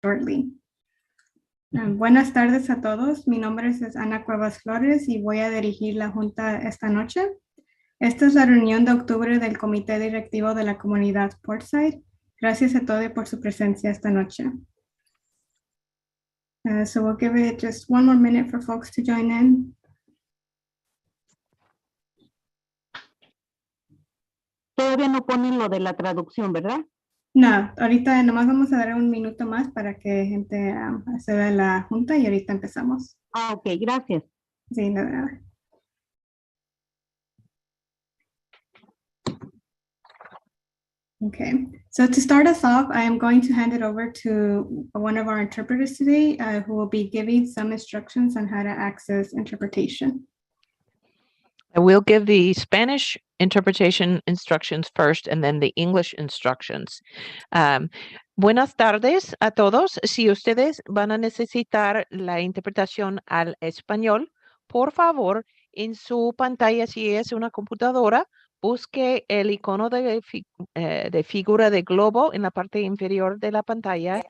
shortly. Buenas tardes a todos. Mi nombre es Ana Cuevas Flores y voy a dirigir la junta esta noche. Esta es la reunión de octubre del Comité Directivo de la Comunidad Portside. Gracias a todos por su presencia esta noche. So we'll give it just one more minute for folks to join in. Todavía no ponen lo de la traducción, ¿verdad? No, ahorita nomás vamos a dar un minuto más para que gente acceda a la junta y ahorita empezamos. Ok, gracias. Sí, de nada. Okay, so to start us off, I am going to hand it over to one of our interpreters today who will be giving some instructions on how to access interpretation. I will give the Spanish interpretation instructions first and then the English instructions. Buenas tardes a todos. Si ustedes van a necesitar la interpretación al español, por favor, en su pantalla, si es una computadora, busque el icono de figura de globo en la parte inferior de la pantalla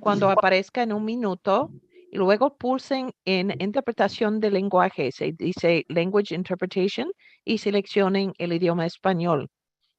cuando aparezca en un minuto. Y luego pulsen en interpretación de lenguaje, se dice Language Interpretation, y seleccionen el idioma español.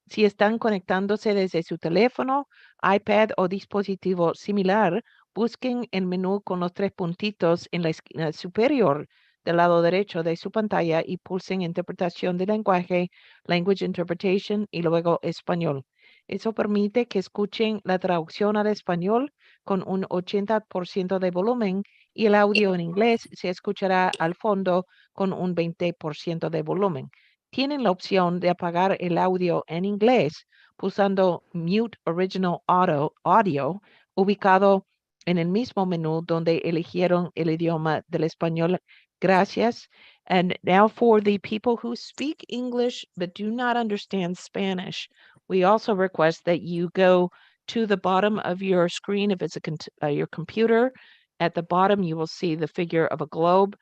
Si están conectándose desde su teléfono, iPad o dispositivo similar, busquen el menú con los 3 puntitos en la esquina superior del lado derecho de su pantalla y pulsen interpretación de lenguaje, Language Interpretation y luego español. Eso permite que escuchen la traducción al español con un 80% de volumen y el audio en inglés se escuchará al fondo con un 20% de volumen. Tienen la opción de apagar el audio en inglés pulsando Mute Original Audio ubicado en el mismo menú donde eligieron el idioma del español. Gracias. And now for the people who speak English but do not understand Spanish, we also request that you go to the bottom of your screen. If it's your computer, at the bottom you will see the figure of a globe.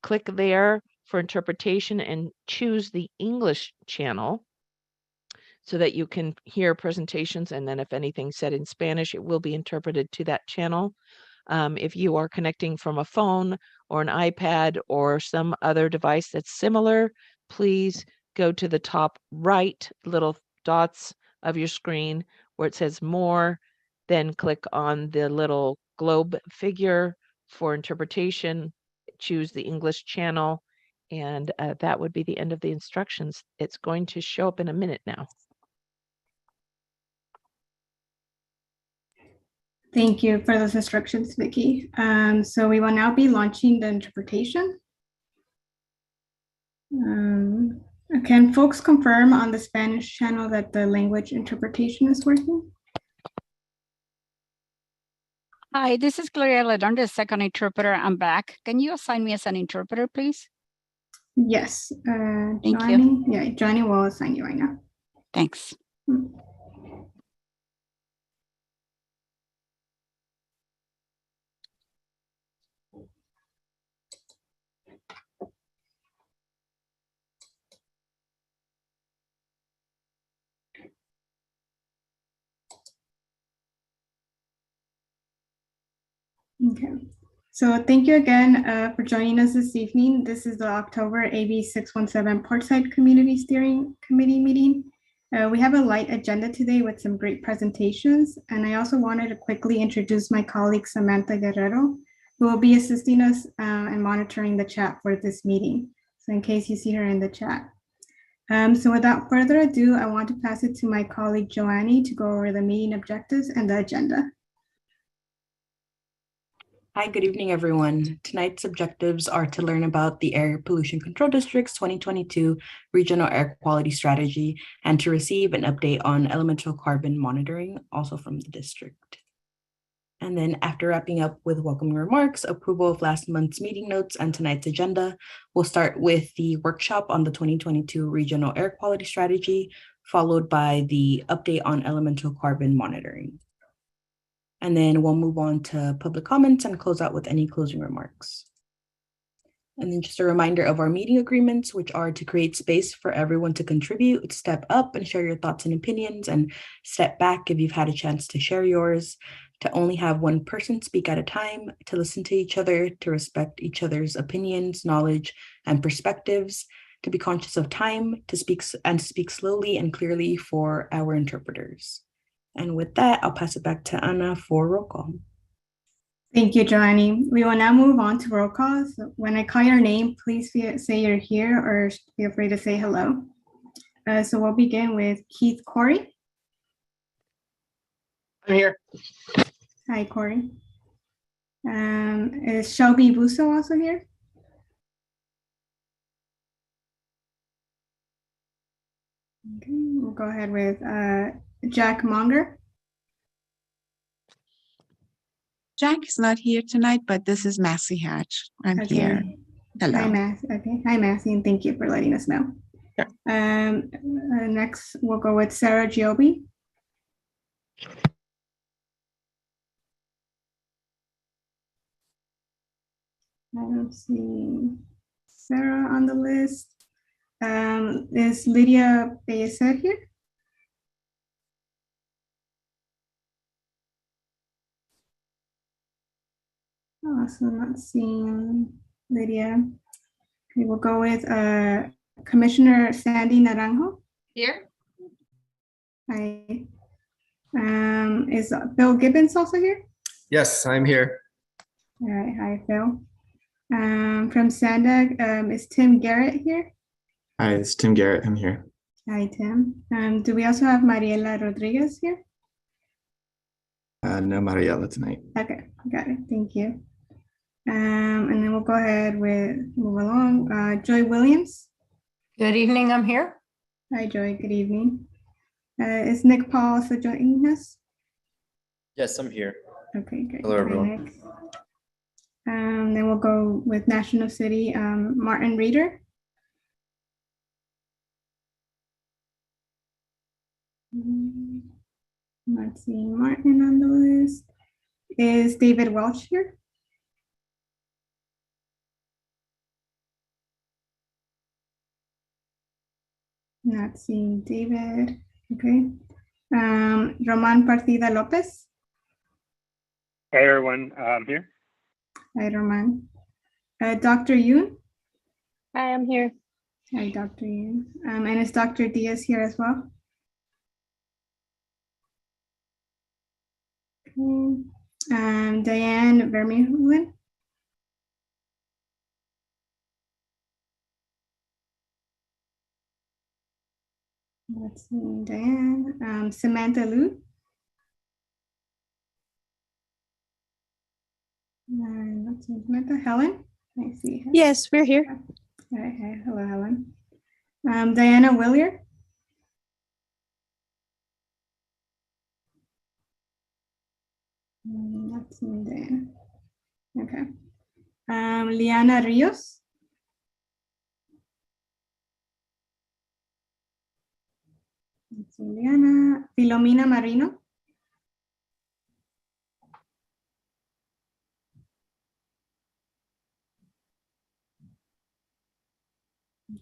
Click there for interpretation and choose the English channel so that you can hear presentations, and then if anything's said in Spanish, it will be interpreted to that channel. If you are connecting from a phone or an iPad or some other device that's similar, please go to the top right little dots of your screen where it says more, then click on the little globe figure for interpretation, choose the English channel, and that would be the end of the instructions. It's going to show up in a minute now. Thank you for those instructions, Vicki. So we will now be launching the interpretation. Can folks confirm on the Spanish channel that the language interpretation is working? Hi, this is Gloria Ledon, the second interpreter. I'm back. Can you assign me as an interpreter, please? Yes. Thank Johnny, you. Yeah, Johnny will assign you right now. Thanks. Okay, so thank you again for joining us this evening. This is the October AB 617 Portside Community Steering Committee meeting. We have a light agenda today with some great presentations, and I also wanted to quickly introduce my colleague Samantha Guerrero, who will be assisting us and monitoring the chat for this meeting. So in case you see her in the chat. So without further ado, I want to pass it to my colleague Joannie to go over the meeting objectives and the agenda. Hi, good evening, everyone. Tonight's objectives are to learn about the Air Pollution Control District's 2022 Regional Air Quality Strategy and to receive an update on elemental carbon monitoring, also from the district. And then after wrapping up with welcoming remarks, approval of last month's meeting notes and tonight's agenda, we'll start with the workshop on the 2022 Regional Air Quality Strategy, followed by the update on elemental carbon monitoring. And then we'll move on to public comments and close out with any closing remarks. And then just a reminder of our meeting agreements, which are to create space for everyone to contribute, step up and share your thoughts and opinions, and step back if you've had a chance to share yours, to only have one person speak at a time, to listen to each other, to respect each other's opinions, knowledge, and perspectives, to be conscious of time, to speak slowly and clearly for our interpreters. And with that, I'll pass it back to Anna for roll call. Thank you, Joanny. We will now move on to roll call. So when I call your name, please say you're here or feel free to say hello. So we'll begin with Keith Corey. I'm here. Hi, Corey. Is Shelby Busso also here? Okay, we'll go ahead with Jack Monger. Jack is not here tonight, but this is Massey Hatch. I'm here. Hello. Hi, Massey. Okay. Hi, Massey, and thank you for letting us know. Sure. Next, we'll go with Sarah Giobi. I don't see Sarah on the list. Is Lydia Bayesed here? Also not seeing Lydia. Okay, we'll go with Commissioner Sandy Naranjo. Here. Hi. Is Bill Gibbons also here? Yes, I'm here. All right. Hi, Phil. From Sandag, is Tim Garrett here? Hi, it's Tim Garrett. I'm here. Hi, Tim. Do we also have Mariela Rodriguez here? No Mariela tonight. Okay, got it. Thank you. And then we'll go ahead with move along. Joy Williams. Good evening. I'm here. Hi, Joy. Good evening. Is Nick Paul also joining us? Yes, I'm here. Okay, great. Hello, Hi, everyone. Nick. Then we'll go with National City, Martin Reeder. Not seeing Martin on the list. Is David Welch here? Not seeing David. Okay. Roman Partida Lopez. Hey everyone, I'm here. Hi, Roman. Dr. Yoon. Hi, I'm here. Hi, Dr. Yoon. And is Dr. Diaz here as well? Okay. Diane Vermeulen. Let's see, Diane. Samantha Liu. Let's see, Samantha. Helen. I see. Helen. Yes, we're here. Hi, hello, Helen. Diana Willier. Not seeing Diana. Okay. Liana Rios. Let's see, Liana. Filomena Marino.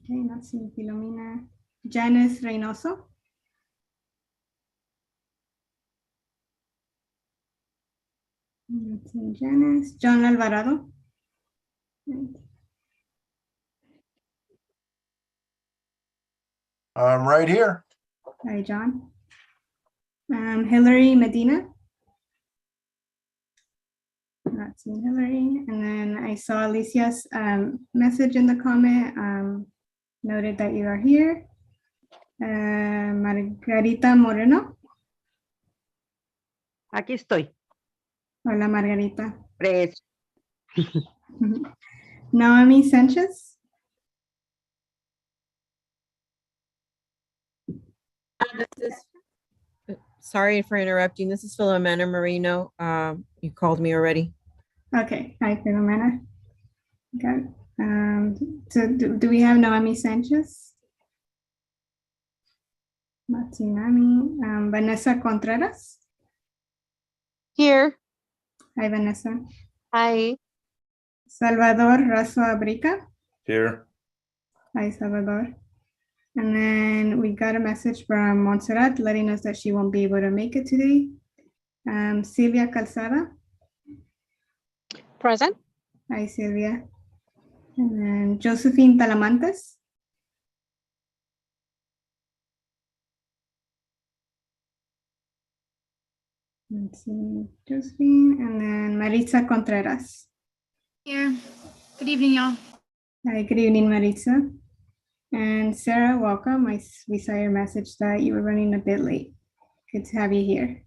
Okay, not seeing Filomena. Janice Reynoso. Not seeing Janice. John Alvarado. I'm right here. Hi, John. Hillary Medina. Not seeing Hillary. And then I saw Alicia's message in the comment. Noted that you are here. Margarita Moreno. Aquí estoy. Hola, Margarita. Presente. Naomi Sanchez. Sorry for interrupting. This is Filomena Marino. You called me already. Okay. Hi, Filomena. Got it. So do we have Naomi Sanchez? Not seeing Naomi. Vanessa Contreras. Here. Hi, Vanessa. Hi. Salvador Razo Abrica. Here. Hi, Salvador. And then we got a message from Montserrat letting us that she won't be able to make it today. Silvia Calzada. Present. Hi, Silvia. And then Josephine Talamantes. Let's see, Josephine, and then Maritza Contreras. Here. Good evening, y'all. Hi, good evening, Maritza. And Sarah, welcome. We saw your message that you were running a bit late. Good to have you here.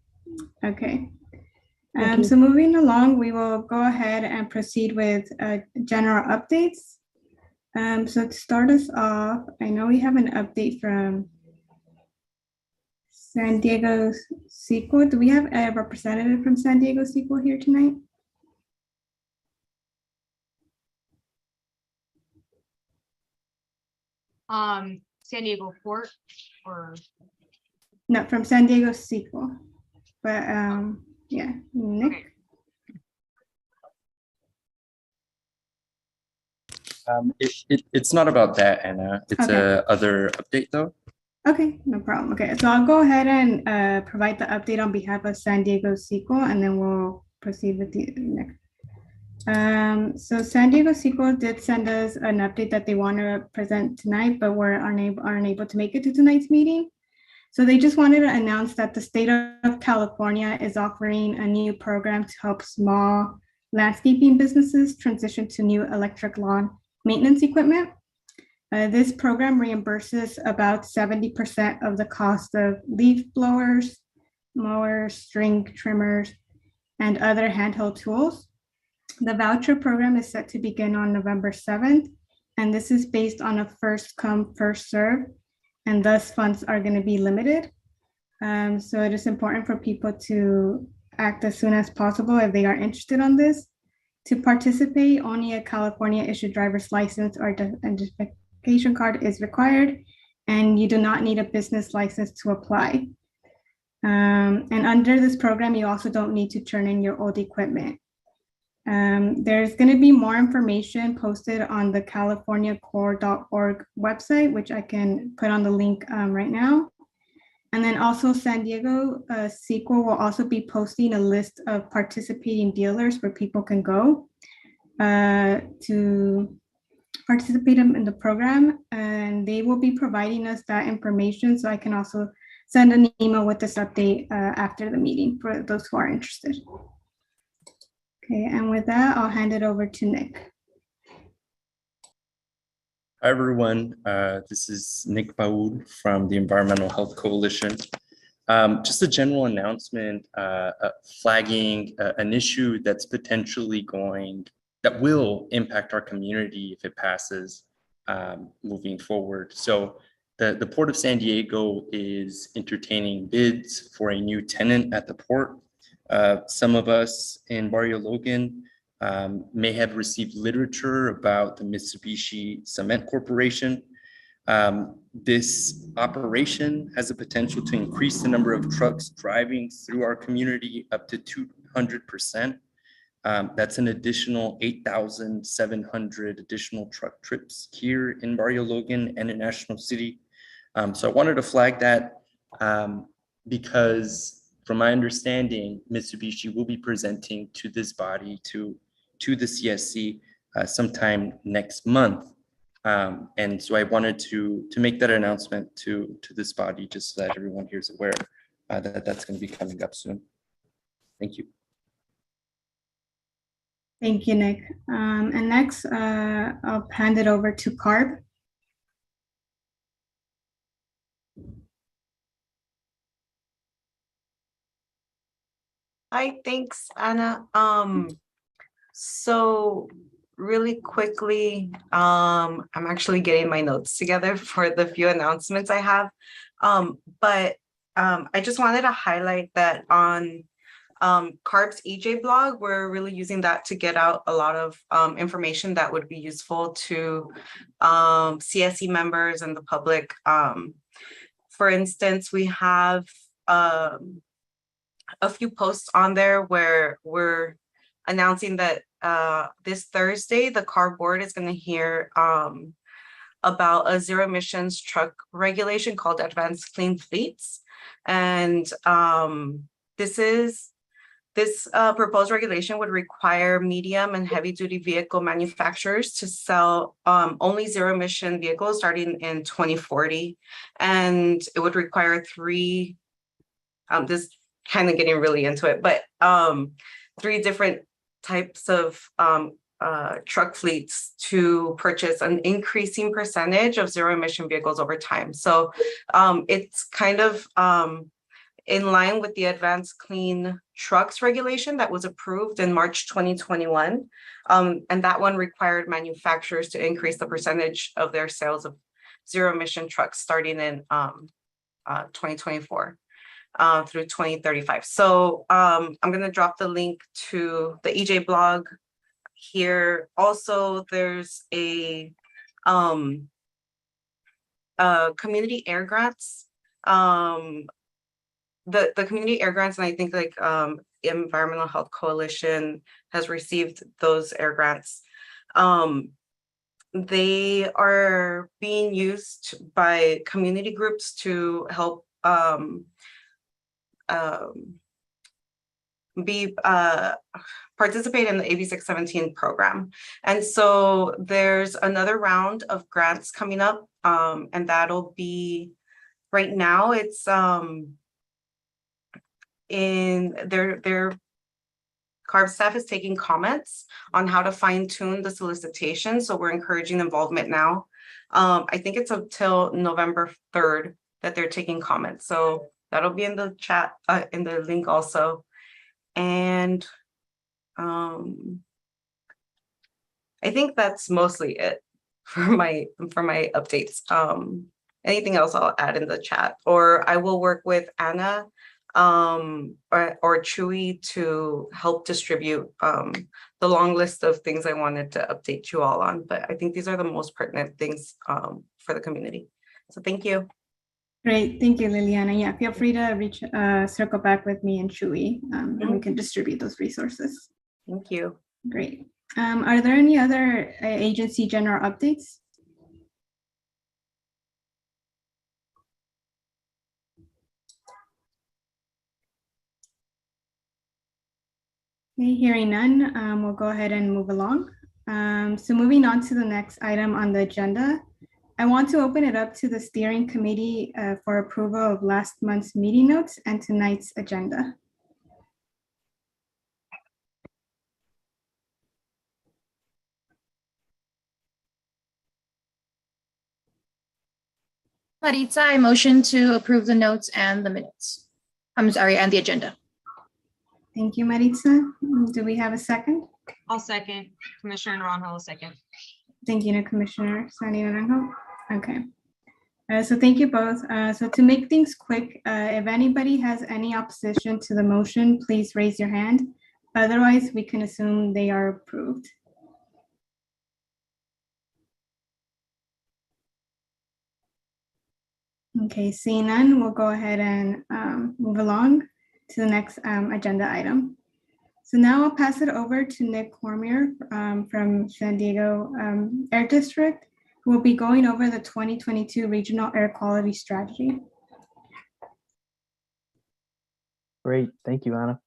Okay. So moving along, we will go ahead and proceed with general updates. So to start us off, I know we have an update from San Diego Sequel. Do we have a representative from San Diego Sequel here tonight? San Diego Port or No, from San Diego Sequel. But yeah, Nick. Okay. It's not about that, Anna. It's Okay. a other update though. Okay, no problem. Okay, so I'll go ahead and provide the update on behalf of San Diego Sequel, and then we'll proceed with the next. So San Diego Sequel did send us an update that they want to present tonight, but were unable to make it to tonight's meeting. So they just wanted to announce that the state of California is offering a new program to help small landscaping businesses transition to new electric lawn maintenance equipment. This program reimburses about 70% of the cost of leaf blowers, mowers, string trimmers, and other handheld tools. The voucher program is set to begin on November 7th, and this is based on a first come, first serve, and thus funds are going to be limited. So it is important for people to act as soon as possible if they are interested on this. To participate, only a California issued driver's license or identification card is required, and you do not need a business license to apply. And under this program, you also don't need to turn in your old equipment. There's going to be more information posted on the californiacore.org website, which I can put on the link right now. And then also San Diego Sequel will also be posting a list of participating dealers where people can go to participate in the program. And they will be providing us that information. So I can also send an email with this update after the meeting for those who are interested. Okay, and with that, I'll hand it over to Nick. Hi, everyone. This is Nick Baoud from the Environmental Health Coalition. Just a general announcement flagging an issue that's potentially that will impact our community if it passes moving forward. So the Port of San Diego is entertaining bids for a new tenant at the port. Some of us in Barrio Logan may have received literature about the Mitsubishi Cement Corporation. This operation has the potential to increase the number of trucks driving through our community up to 200%. That's an additional 8,700 additional truck trips here in Barrio Logan and in National City. So I wanted to flag that because from my understanding, Mitsubishi will be presenting to this body, to the CSC sometime next month. And so I wanted to make that announcement to this body, just so that everyone here is aware that that's going to be coming up soon. Thank you. Thank you, Nick. And next, I'll hand it over to Carb. Hi, thanks, Anna. So really quickly, I'm actually getting my notes together for the few announcements I have. But I just wanted to highlight that on CARB's EJ blog, we're really using that to get out a lot of information that would be useful to CSE members and the public. For instance, we have a few posts on there where we're announcing that this Thursday, the CARB board is going to hear about a zero emissions truck regulation called Advanced Clean Fleets. And this is This proposed regulation would require medium and heavy duty vehicle manufacturers to sell only zero emission vehicles starting in 2040. And it would require three, this kind of getting really into it, but three different types of truck fleets to purchase an increasing percentage of zero emission vehicles over time. So it's kind of in line with the Advanced Clean Trucks regulation that was approved in March 2021. And that one required manufacturers to increase the percentage of their sales of zero emission trucks starting in 2024 through 2035. So I'm going to drop the link to the EJ blog here. Also, there's a community air grants. The community air grants, and I think like Environmental Health Coalition has received those air grants. They are being used by community groups to help participate in the AB 617 program. And so there's another round of grants coming up, and that'll be, right now it's in their CARB staff is taking comments on how to fine tune the solicitation. So we're encouraging involvement now. I think it's until November 3rd that they're taking comments. So that'll be in the chat, in the link also. And I think that's mostly it for my updates. Anything else I'll add in the chat, or I will work with Anna or Chewy to help distribute the long list of things I wanted to update you all on. But I think these are the most pertinent things for the community. So thank you. Great, thank you, Liliana. Yeah, feel free to circle back with me and Chewy, and we can distribute those resources. Thank you. Great. Are there any other agency general updates? Okay, hearing none, we'll go ahead and move along. So moving on to the next item on the agenda, I want to open it up to the steering committee for approval of last month's meeting notes and tonight's agenda. Maritza, I motion to approve the notes and the minutes. I'm sorry, and the agenda. Thank you, Maritza. Do we have a second? I'll second. Commissioner Naranjo will second. Thank you, Commissioner Sandy Naranjo. Okay. So thank you both. So to make things quick, if anybody has any opposition to the motion, please raise your hand. Otherwise, we can assume they are approved. Okay, seeing none, we'll go ahead and move along to the next agenda item. So now I'll pass it over to Nick Cormier from San Diego Air District, who will be going over the 2022 Regional Air Quality Strategy. Great, thank you, Anna.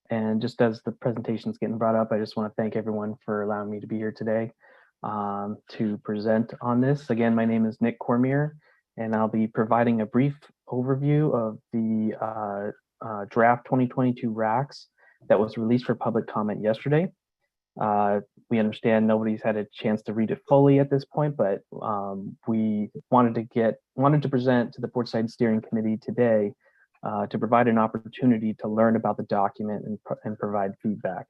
And just as the presentation is getting brought up, I just want to thank everyone for allowing me to be here today to present on this. Again, my name is Nick Cormier, and I'll be providing a brief overview of the draft 2022 RACs that was released for public comment yesterday. We understand nobody's had a chance to read it fully at this point, but we wanted to present to the Portside Steering Committee today to provide an opportunity to learn about the document and provide feedback.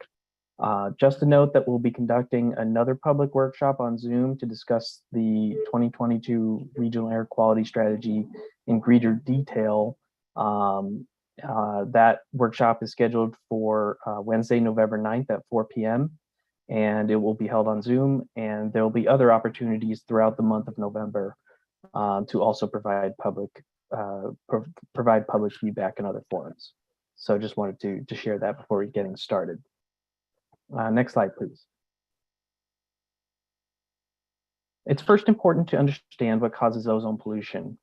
Just to note that we'll be conducting another public workshop on Zoom to discuss the 2022 Regional Air Quality Strategy in greater detail. That workshop is scheduled for Wednesday, November 9th at 4 p.m. and it will be held on Zoom, and there will be other opportunities throughout the month of November to also provide public feedback in other forums. So just wanted to share that before we getting started. Next slide, please. It's first important to understand what causes ozone pollution.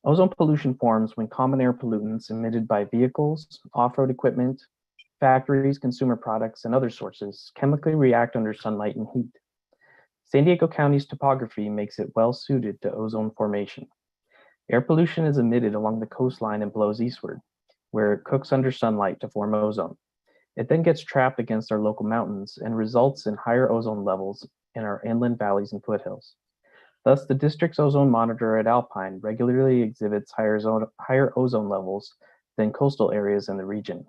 Ozone pollution forms when common air pollutants emitted by vehicles, off-road equipment, factories, consumer products, and other sources chemically react under sunlight and heat. San Diego County's topography makes it well suited to ozone formation. Air pollution is emitted along the coastline and blows eastward, where it cooks under sunlight to form ozone. It then gets trapped against our local mountains and results in higher ozone levels in our inland valleys and foothills. Thus, the district's ozone monitor at Alpine regularly exhibits higher ozone levels than coastal areas in the region.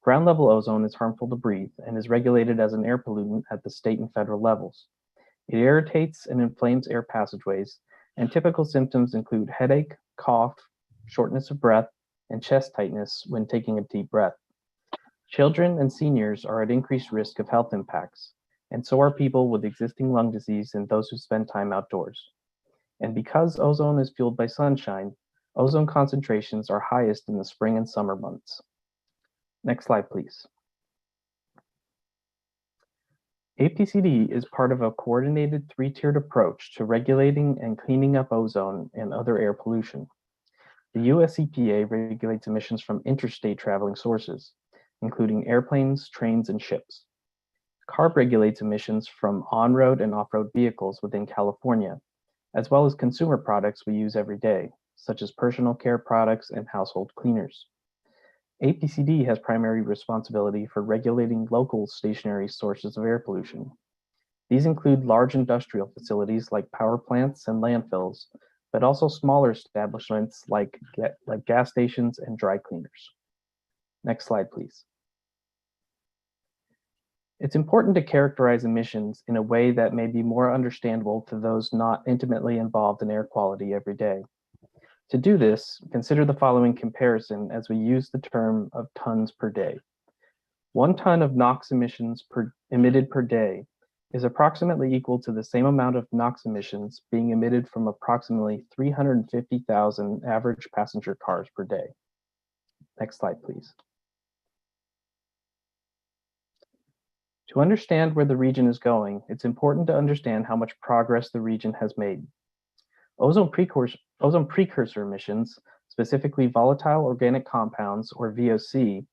Ground level ozone is harmful to breathe and is regulated as an air pollutant at the state and federal levels. It irritates and inflames air passageways, and typical symptoms include headache, cough, shortness of breath, and chest tightness when taking a deep breath. Children and seniors are at increased risk of health impacts, and so are people with existing lung disease and those who spend time outdoors. And because ozone is fueled by sunshine, ozone concentrations are highest in the spring and summer months. Next slide, please. APCD is part of a coordinated three-tiered approach to regulating and cleaning up ozone and other air pollution. The US EPA regulates emissions from interstate traveling sources, including airplanes, trains, and ships. CARB regulates emissions from on-road and off-road vehicles within California, as well as consumer products we use every day, such as personal care products and household cleaners. APCD has primary responsibility for regulating local stationary sources of air pollution. These include large industrial facilities like power plants and landfills, but also smaller establishments like gas stations and dry cleaners. Next slide, please. It's important to characterize emissions in a way that may be more understandable to those not intimately involved in air quality every day. To do this, consider the following comparison as we use the term of tons per day. 1 ton of NOx emissions emitted per day is approximately equal to the same amount of NOx emissions being emitted from approximately 350,000 average passenger cars per day. Next slide, please. To understand where the region is going, it's important to understand how much progress the region has made. Ozone precursor emissions, specifically volatile organic compounds, or VOC,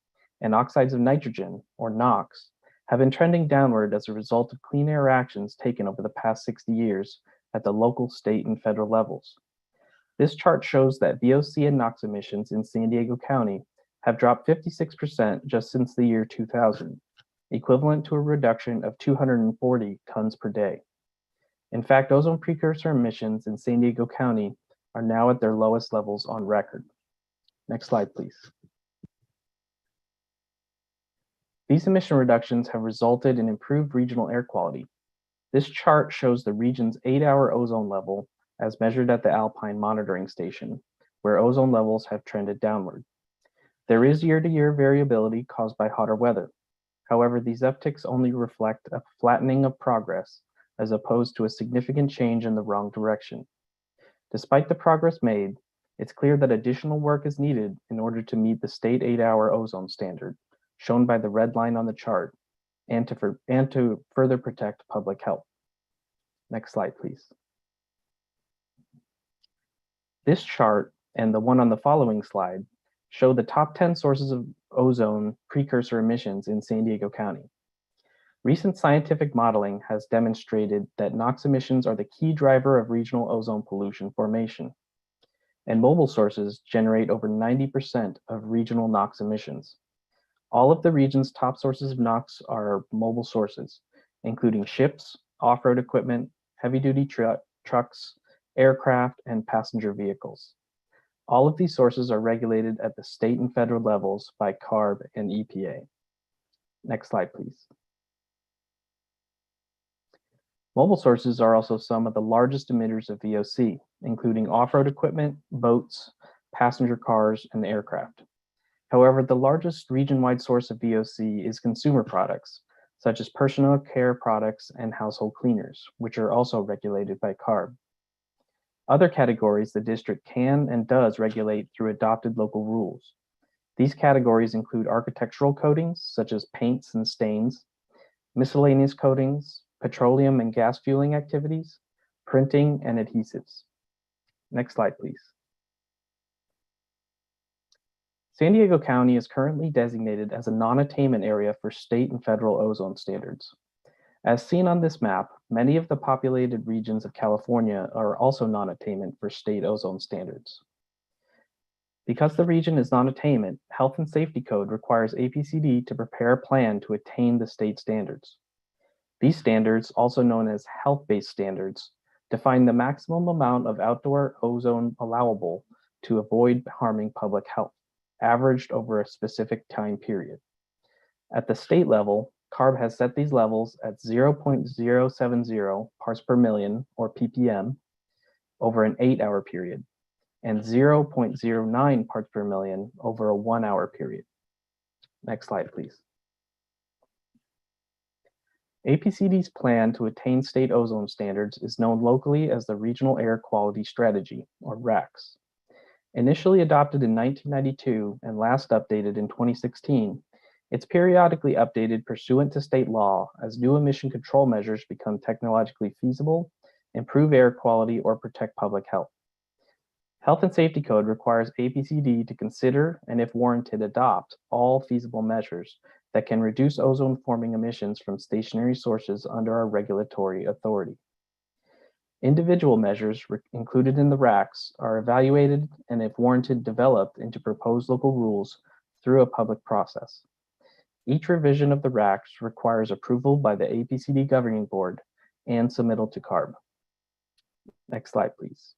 and oxides of nitrogen, or NOx, have been trending downward as a result of clean air actions taken over the past 60 years at the local, state, and federal levels. This chart shows that VOC and NOx emissions in San Diego County have dropped 56% just since the year 2000, equivalent to a reduction of 240 tons per day. In fact, ozone precursor emissions in San Diego County are now at their lowest levels on record. Next slide, please. These emission reductions have resulted in improved regional air quality. This chart shows the region's 8-hour ozone level as measured at the Alpine monitoring station, where ozone levels have trended downward. There is year-to-year variability caused by hotter weather. However, these upticks only reflect a flattening of progress as opposed to a significant change in the wrong direction. Despite the progress made, it's clear that additional work is needed in order to meet the state 8-hour ozone standard, shown by the red line on the chart, and to further protect public health. Next slide, please. This chart and the one on the following slide show the top 10 sources of ozone precursor emissions in San Diego County. Recent scientific modeling has demonstrated that NOx emissions are the key driver of regional ozone pollution formation, and mobile sources generate over 90% of regional NOx emissions. All of the region's top sources of NOx are mobile sources, including ships, off-road equipment, heavy-duty trucks, aircraft, and passenger vehicles. All of these sources are regulated at the state and federal levels by CARB and EPA. Next slide, please. Mobile sources are also some of the largest emitters of VOC, including off-road equipment, boats, passenger cars, and aircraft. However, the largest region-wide source of VOC is consumer products, such as personal care products and household cleaners, which are also regulated by CARB. Other categories the district can and does regulate through adopted local rules. These categories include architectural coatings, such as paints and stains, miscellaneous coatings, petroleum and gas fueling activities, printing, and adhesives. Next slide, please. San Diego County is currently designated as a non-attainment area for state and federal ozone standards. As seen on this map, many of the populated regions of California are also non-attainment for state ozone standards. Because the region is non-attainment, Health and Safety Code requires APCD to prepare a plan to attain the state standards. These standards, also known as health-based standards, define the maximum amount of outdoor ozone allowable to avoid harming public health, averaged over a specific time period. At the state level, CARB has set these levels at 0.070 parts per million, or ppm, over an 8-hour period, and 0.09 parts per million over a 1-hour period. Next slide, please. APCD's plan to attain state ozone standards is known locally as the Regional Air Quality Strategy, or RAQS. Initially adopted in 1992 and last updated in 2016, it's periodically updated pursuant to state law as new emission control measures become technologically feasible, improve air quality, or protect public health. Health and Safety Code requires APCD to consider and, if warranted, adopt all feasible measures that can reduce ozone-forming emissions from stationary sources under our regulatory authority. Individual measures included in the RAQS are evaluated and, if warranted, developed into proposed local rules through a public process. Each revision of the RAQS requires approval by the APCD Governing Board and submittal to CARB. Next slide, please.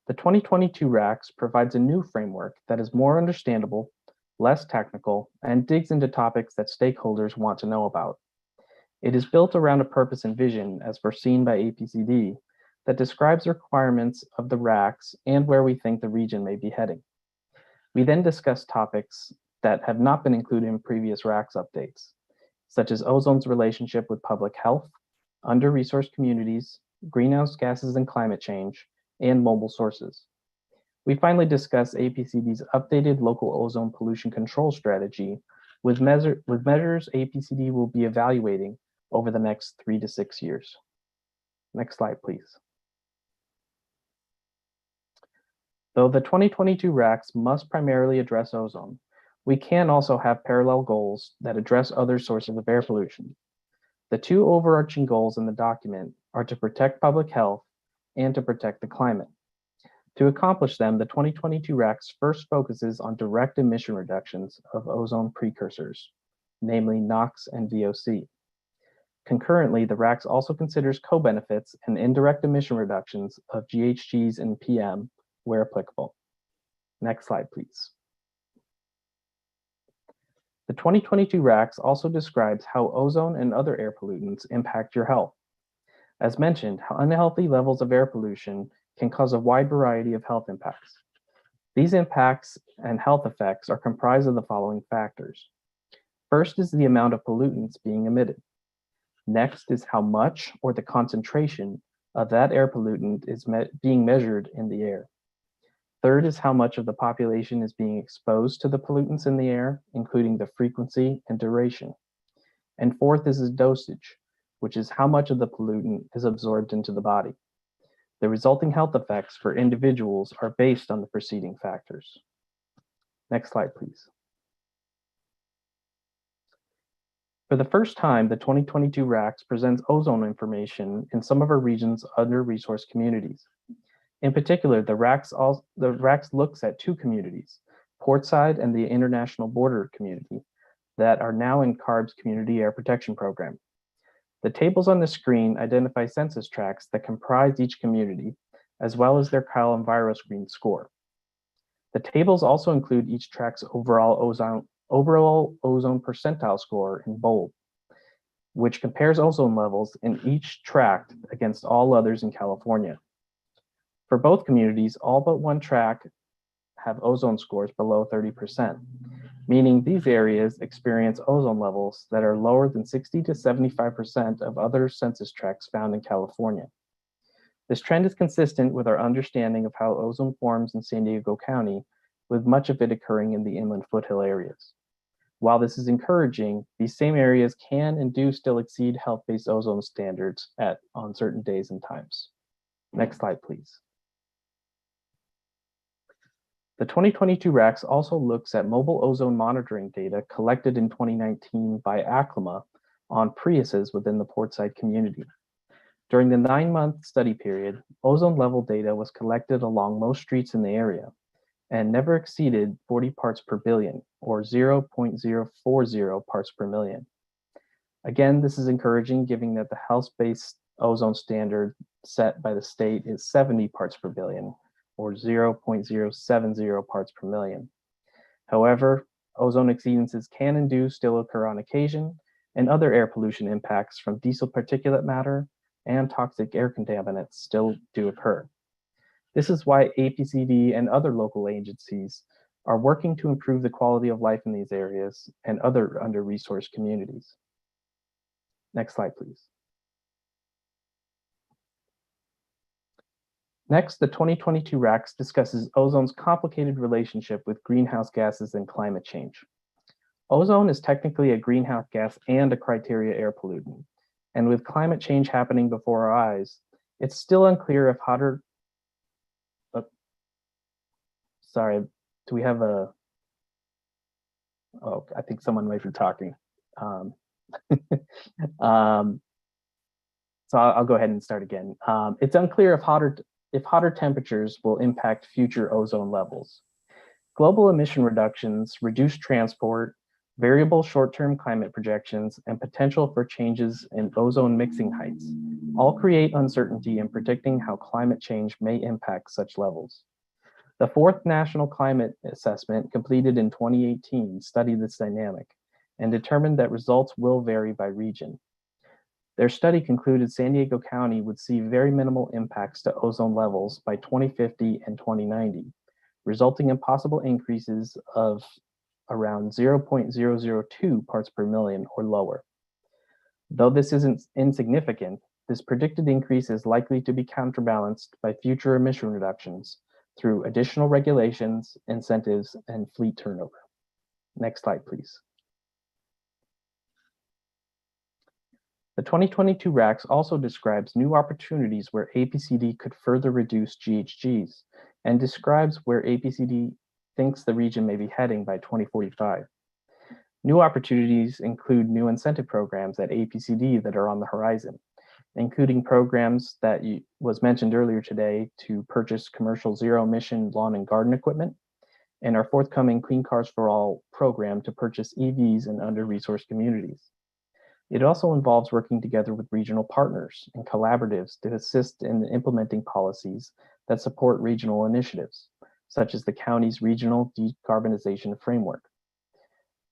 The 2022 RAQS provides a new framework that is more understandable, less technical, and digs into topics that stakeholders want to know about. It is built around a purpose and vision, as foreseen by APCD, that describes the requirements of the RAQS and where we think the region may be heading. We then discuss topics that have not been included in previous RAQS updates, such as ozone's relationship with public health, under-resourced communities, greenhouse gases and climate change, and mobile sources. We finally discuss APCD's updated local ozone pollution control strategy with measures APCD will be evaluating over the next 3 to 6 years. Next slide, please. Though the 2022 RAQS must primarily address ozone, we can also have parallel goals that address other sources of air pollution. The two overarching goals in the document are to protect public health and to protect the climate. To accomplish them, the 2022 RAQS first focuses on direct emission reductions of ozone precursors, namely NOx and VOC. Concurrently, the RAQS also considers co-benefits and indirect emission reductions of GHGs and PM where applicable. Next slide, please. The 2022 RAQS also describes how ozone and other air pollutants impact your health. As mentioned, unhealthy levels of air pollution can cause a wide variety of health impacts. These impacts and health effects are comprised of the following factors. First is the amount of pollutants being emitted. Next is how much or the concentration of that air pollutant is being measured in the air. Third is how much of the population is being exposed to the pollutants in the air, including the frequency and duration. And fourth is its dosage, which is how much of the pollutant is absorbed into the body. The resulting health effects for individuals are based on the preceding factors. Next slide, please. For the first time, the 2022 RAQS presents ozone information in some of our region's under-resourced communities. In particular, the RAQS looks at two communities, Portside and the International Border Community, that are now in CARB's Community Air Protection Program. The tables on the screen identify census tracts that comprise each community, as well as their Kyle EnviroScreen score. The tables also include each tract's overall ozone percentile score in bold, which compares ozone levels in each tract against all others in California. For both communities, all but one tract have ozone scores below 30%, meaning these areas experience ozone levels that are lower than 60 to 75% of other census tracts found in California. This trend is consistent with our understanding of how ozone forms in San Diego County, with much of it occurring in the inland foothill areas. While this is encouraging, these same areas can and do still exceed health-based ozone standards on certain days and times. Next slide, please. The 2022 RACS also looks at mobile ozone monitoring data collected in 2019 by Aclima on Priuses within the Portside community. During the 9-month study period, ozone level data was collected along most streets in the area and never exceeded 40 parts per billion, or 0.040 parts per million. Again, this is encouraging given that the house-based ozone standard set by the state is 70 parts per billion, or 0.070 parts per million. However, ozone exceedances can and do still occur on occasion, and other air pollution impacts from diesel particulate matter and toxic air contaminants still do occur. This is why APCD and other local agencies are working to improve the quality of life in these areas and other under-resourced communities. Next slide, please. Next, the 2022 RACS discusses ozone's complicated relationship with greenhouse gases and climate change. Ozone is technically a greenhouse gas and a criteria air pollutant. And with climate change happening before our eyes, it's still unclear if hotter, sorry, do we have a, oh, I think someone might be talking. So I'll go ahead and start again. It's unclear if hotter temperatures will impact future ozone levels. Global emission reductions, reduced transport, variable short-term climate projections, and potential for changes in ozone mixing heights all create uncertainty in predicting how climate change may impact such levels. The 4th National Climate Assessment, completed in 2018, studied this dynamic and determined that results will vary by region. Their study concluded San Diego County would see very minimal impacts to ozone levels by 2050 and 2090, resulting in possible increases of around 0.002 parts per million or lower. Though this isn't insignificant, this predicted increase is likely to be counterbalanced by future emission reductions through additional regulations, incentives, and fleet turnover. Next slide, please. The 2022 RACS also describes new opportunities where APCD could further reduce GHGs and describes where APCD thinks the region may be heading by 2045. New opportunities include new incentive programs at APCD that are on the horizon, including programs that was mentioned earlier today to purchase commercial zero-emission lawn and garden equipment, and our forthcoming Clean Cars for All program to purchase EVs in under-resourced communities. It also involves working together with regional partners and collaboratives to assist in implementing policies that support regional initiatives, such as the county's regional decarbonization framework.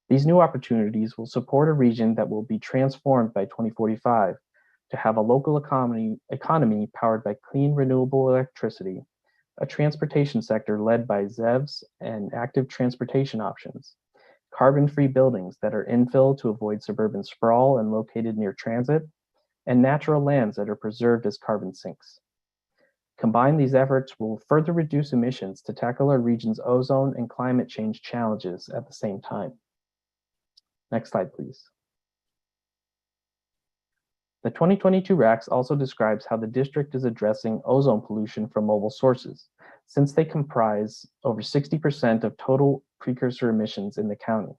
These new opportunities will support a region that will be transformed by 2045 to have a local economy powered by clean, renewable electricity, a transportation sector led by ZEVs and active transportation options, carbon-free buildings that are infill to avoid suburban sprawl and located near transit, and natural lands that are preserved as carbon sinks. Combined, these efforts will further reduce emissions to tackle our region's ozone and climate change challenges at the same time. Next slide, please. The 2022 RACS also describes how the district is addressing ozone pollution from mobile sources, since they comprise over 60% of total precursor emissions in the county.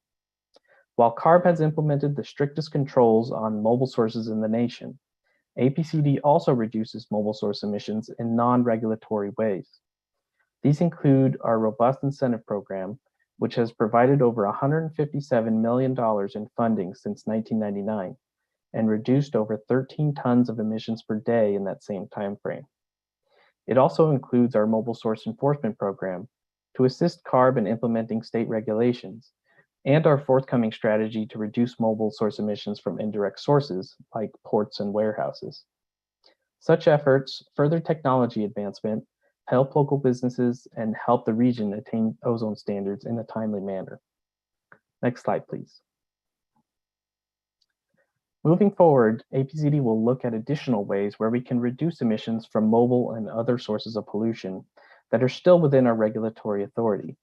While CARB has implemented the strictest controls on mobile sources in the nation, APCD also reduces mobile source emissions in non-regulatory ways. These include our robust incentive program, which has provided over $157 million in funding since 1999 and reduced over 13 tons of emissions per day in that same time frame. It also includes our mobile source enforcement program to assist CARB in implementing state regulations, and our forthcoming strategy to reduce mobile source emissions from indirect sources like ports and warehouses. Such efforts further technology advancement, help local businesses, and help the region attain ozone standards in a timely manner. Next slide, please. Moving forward, APCD will look at additional ways where we can reduce emissions from mobile and other sources of pollution that are still within our regulatory authority.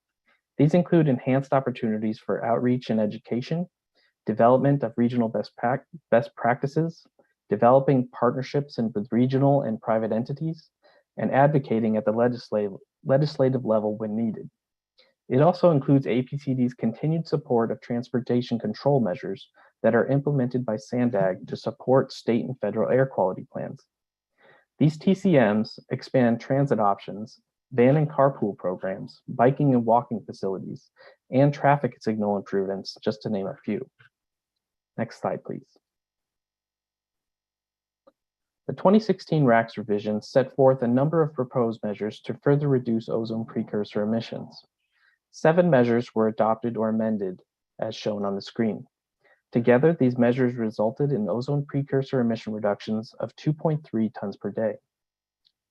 These include enhanced opportunities for outreach and education, development of regional best practices, developing partnerships with regional and private entities, and advocating at the legislative level when needed. It also includes APCD's continued support of transportation control measures that are implemented by SANDAG to support state and federal air quality plans. These TCMs expand transit options, van and carpool programs, biking and walking facilities, and traffic signal improvements, just to name a few. Next slide, please. The 2016 RACS revision set forth a number of proposed measures to further reduce ozone precursor emissions. 7 measures were adopted or amended, as shown on the screen. Together, these measures resulted in ozone precursor emission reductions of 2.3 tons per day.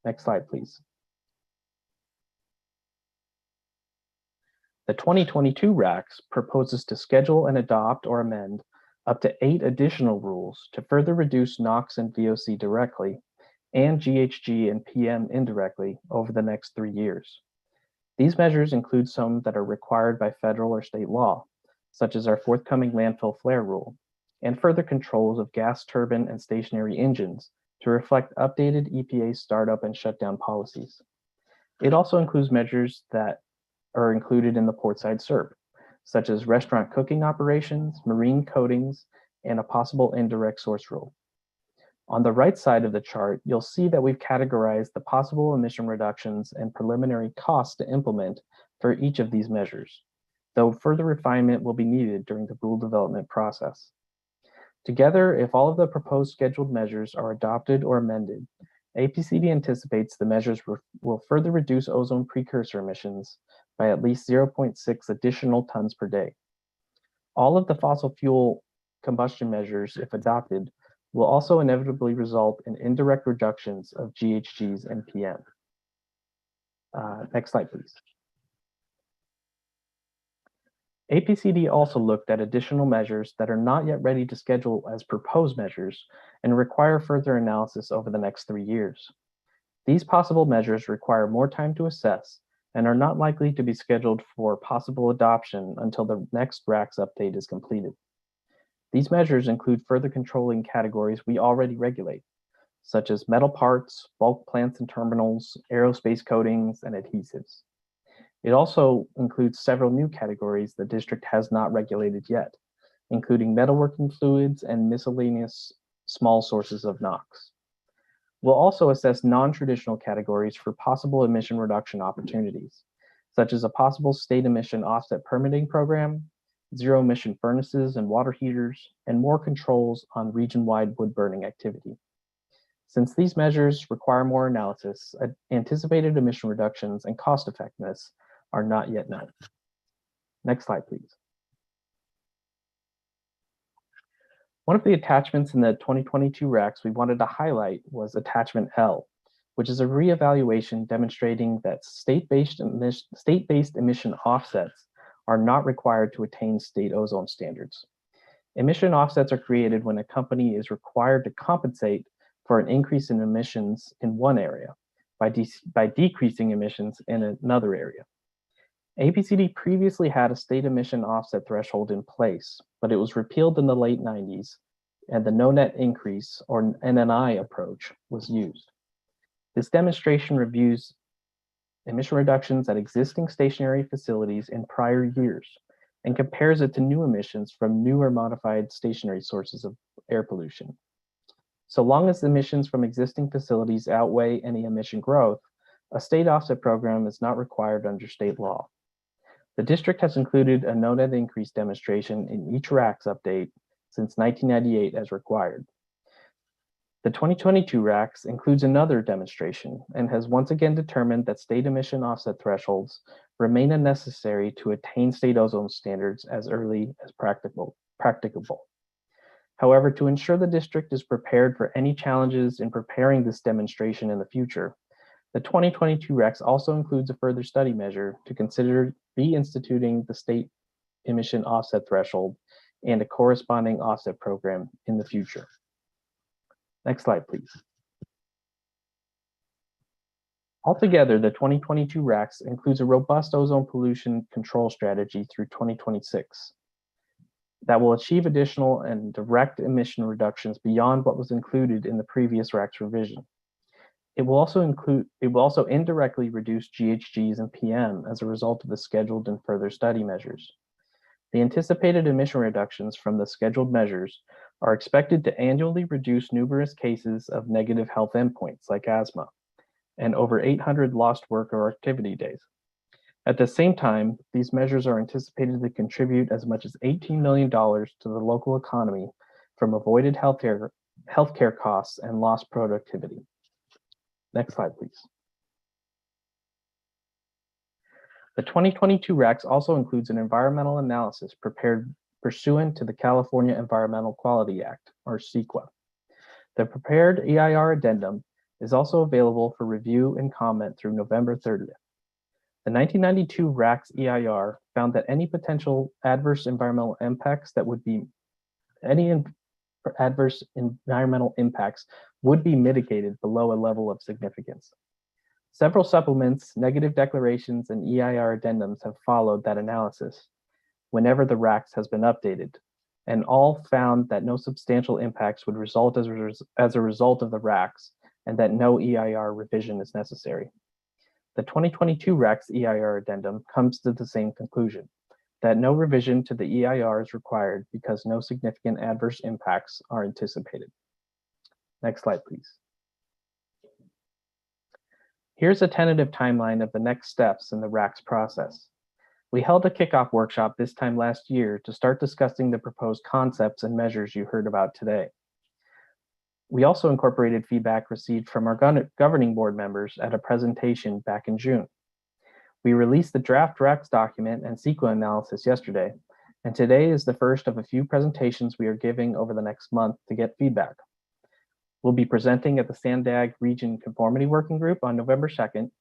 Next slide, please. The 2022 RACS proposes to schedule and adopt or amend up to 8 additional rules to further reduce NOx and VOC directly and GHG and PM indirectly over the next 3 years. These measures include some that are required by federal or state law, such as our forthcoming landfill flare rule, and further controls of gas turbine and stationary engines to reflect updated EPA startup and shutdown policies. It also includes measures that are included in the Portside SERP, such as restaurant cooking operations, marine coatings, and a possible indirect source rule. On the right side of the chart, you'll see that we've categorized the possible emission reductions and preliminary costs to implement for each of these measures, though further refinement will be needed during the rule development process. Together, if all of the proposed scheduled measures are adopted or amended, APCD anticipates the measures will further reduce ozone precursor emissions by at least 0.6 additional tons per day. All of the fossil fuel combustion measures, if adopted, will also inevitably result in indirect reductions of GHGs and PM. Next slide, please. APCD also looked at additional measures that are not yet ready to schedule as proposed measures and require further analysis over the next 3 years. These possible measures require more time to assess and are not likely to be scheduled for possible adoption until the next RACS update is completed. These measures include further controlling categories we already regulate, such as metal parts, bulk plants and terminals, aerospace coatings, and adhesives. It also includes several new categories the district has not regulated yet, including metalworking fluids and miscellaneous small sources of NOx. We'll also assess non-traditional categories for possible emission reduction opportunities, such as a possible state emission offset permitting program, zero emission furnaces and water heaters, and more controls on region-wide wood burning activity. Since these measures require more analysis, anticipated emission reductions and cost effectiveness are not yet known. Next slide, please. One of the attachments in the 2022 RACS we wanted to highlight was attachment L, which is a reevaluation demonstrating that state-based emission offsets are not required to attain state ozone standards. Emission offsets are created when a company is required to compensate for an increase in emissions in one area by decreasing emissions in another area. APCD previously had a state emission offset threshold in place, but it was repealed in the late 90s, and the no net increase, or NNI approach, was used. This demonstration reviews emission reductions at existing stationary facilities in prior years and compares it to new emissions from new or modified stationary sources of air pollution. So long as emissions from existing facilities outweigh any emission growth, a state offset program is not required under state law. The district has included a no net increase demonstration in each RACS update since 1998 as required. The 2022 RACS includes another demonstration and has once again determined that state emission offset thresholds remain unnecessary to attain state ozone standards as early as practicable. However, to ensure the district is prepared for any challenges in preparing this demonstration in the future, the 2022 RACS also includes a further study measure to consider reinstituting the state emission offset threshold and a corresponding offset program in the future. Next slide, please. Altogether, the 2022 RACS includes a robust ozone pollution control strategy through 2026 that will achieve additional and direct emission reductions beyond what was included in the previous RACS revision. It will also indirectly reduce GHGs and PM as a result of the scheduled and further study measures. The anticipated emission reductions from the scheduled measures are expected to annually reduce numerous cases of negative health endpoints like asthma and over 800 lost work or activity days. At the same time, these measures are anticipated to contribute as much as $18 million to the local economy from avoided healthcare costs and lost productivity. Next slide, please. The 2022 RACS also includes an environmental analysis prepared pursuant to the California Environmental Quality Act, or CEQA. The prepared EIR addendum is also available for review and comment through November 30th. The 1992 RACS EIR found that any potential adverse environmental impacts would be mitigated below a level of significance. Several supplements, negative declarations, and EIR addendums have followed that analysis whenever the RACS has been updated, and all found that no substantial impacts would result as a result of the RACS, and that no EIR revision is necessary. The 2022 RACS EIR addendum comes to the same conclusion, that no revision to the EIR is required because no significant adverse impacts are anticipated. Next slide, please. Here's a tentative timeline of the next steps in the RACS process. We held a kickoff workshop this time last year to start discussing the proposed concepts and measures you heard about today. We also incorporated feedback received from our governing board members at a presentation back in June. We released the draft RACS document and CEQA analysis yesterday, and today is the first of a few presentations we are giving over the next month to get feedback. We'll be presenting at the Sandag Region Conformity Working Group on November 2nd,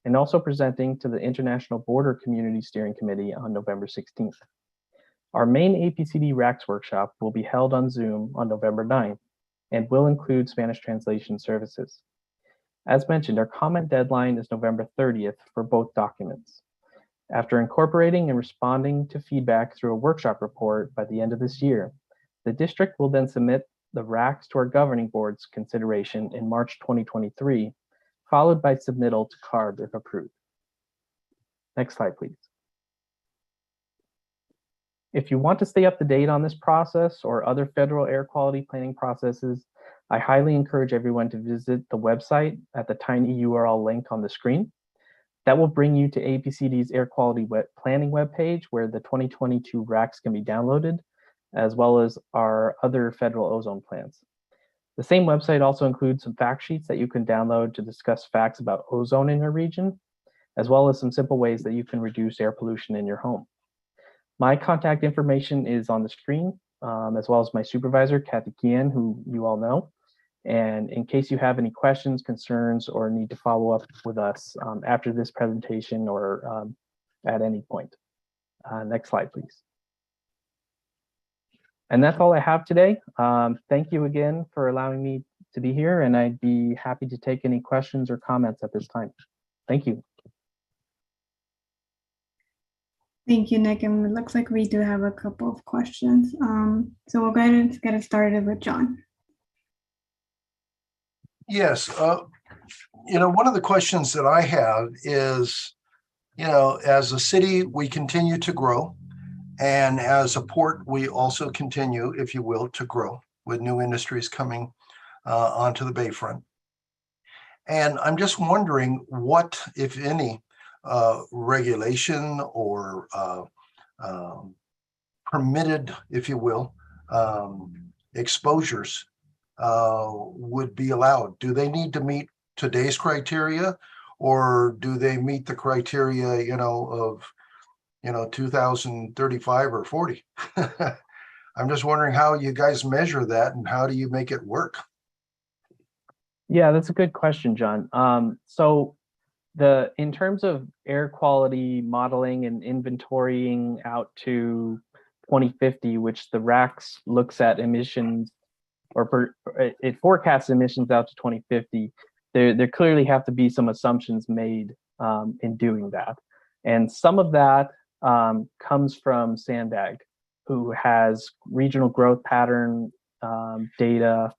and also presenting to the International Border Community Steering Committee on November 16th. Our main APCD RACS workshop will be held on Zoom on November 9th and will include Spanish translation services. As mentioned, our comment deadline is November 30th for both documents. After incorporating and responding to feedback through a workshop report by the end of this year, the district will then submit the RACS to our governing board's consideration in March 2023, followed by submittal to CARB if approved. Next slide, please. If you want to stay up to date on this process or other federal air quality planning processes, I highly encourage everyone to visit the website at the tiny URL link on the screen. That will bring you to APCD's air quality planning webpage where the 2022 RACS can be downloaded, as well as our other federal ozone plans. The same website also includes some fact sheets that you can download to discuss facts about ozone in your region, as well as some simple ways that you can reduce air pollution in your home. My contact information is on the screen, as well as my supervisor, Kathy Kian, who you all know. And in case you have any questions, concerns, or need to follow up with us after this presentation or at any point. Next slide, please. And that's all I have today. Thank you again for allowing me to be here, and I'd be happy to take any questions or comments at this time. Thank you. Thank you, Nick. And it looks like we do have a couple of questions. So we'll go ahead and get it started with John. Yes. One of the questions that I have is, as a city, we continue to grow. And as a port, we also continue, if you will, to grow with new industries coming onto the bayfront. And I'm just wondering what, if any, regulation or permitted, if you will, exposures would be allowed. Do they need to meet today's criteria, or do they meet the criteria, of 2035 or 40? I'm just wondering how you guys measure that and how do you make it work? Yeah, that's a good question, John. So in terms of air quality modeling and inventorying out to 2050, which the RACS looks at emissions, or it forecasts emissions out to 2050, there clearly have to be some assumptions made in doing that. And some of that comes from Sandag, who has regional growth pattern data.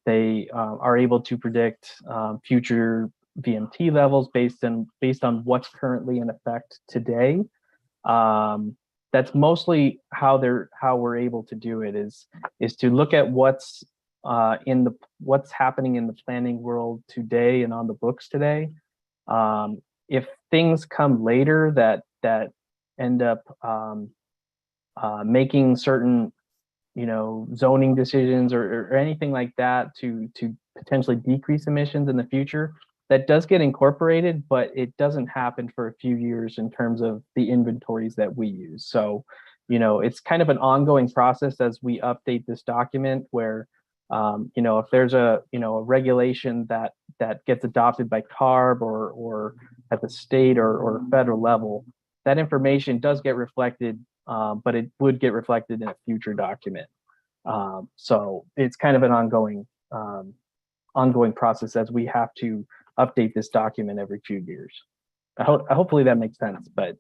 They are able to predict future VMT levels based on what's currently in effect today. That's mostly how we're able to do it is to look at what's happening in the planning world today and on the books today. If things come later that end up making certain zoning decisions or anything like that to potentially decrease emissions in the future, that does get incorporated, but it doesn't happen for a few years in terms of the inventories that we use. So, it's kind of an ongoing process as we update this document where, if there's a regulation that gets adopted by CARB or at the state or federal level, that information does get reflected, but it would get reflected in a future document. So it's kind of an ongoing process as we have to update this document every few years. Hopefully that makes sense, but.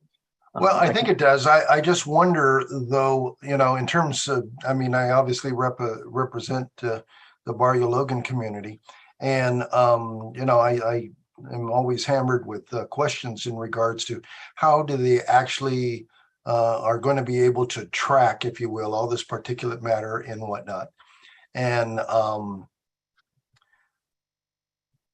Well, I think it does. I just wonder though, in terms of, I obviously represent the Barrio Logan community, and I am always hammered with questions in regards to how do they actually are going to be able to track, if you will, all this particulate matter and whatnot. And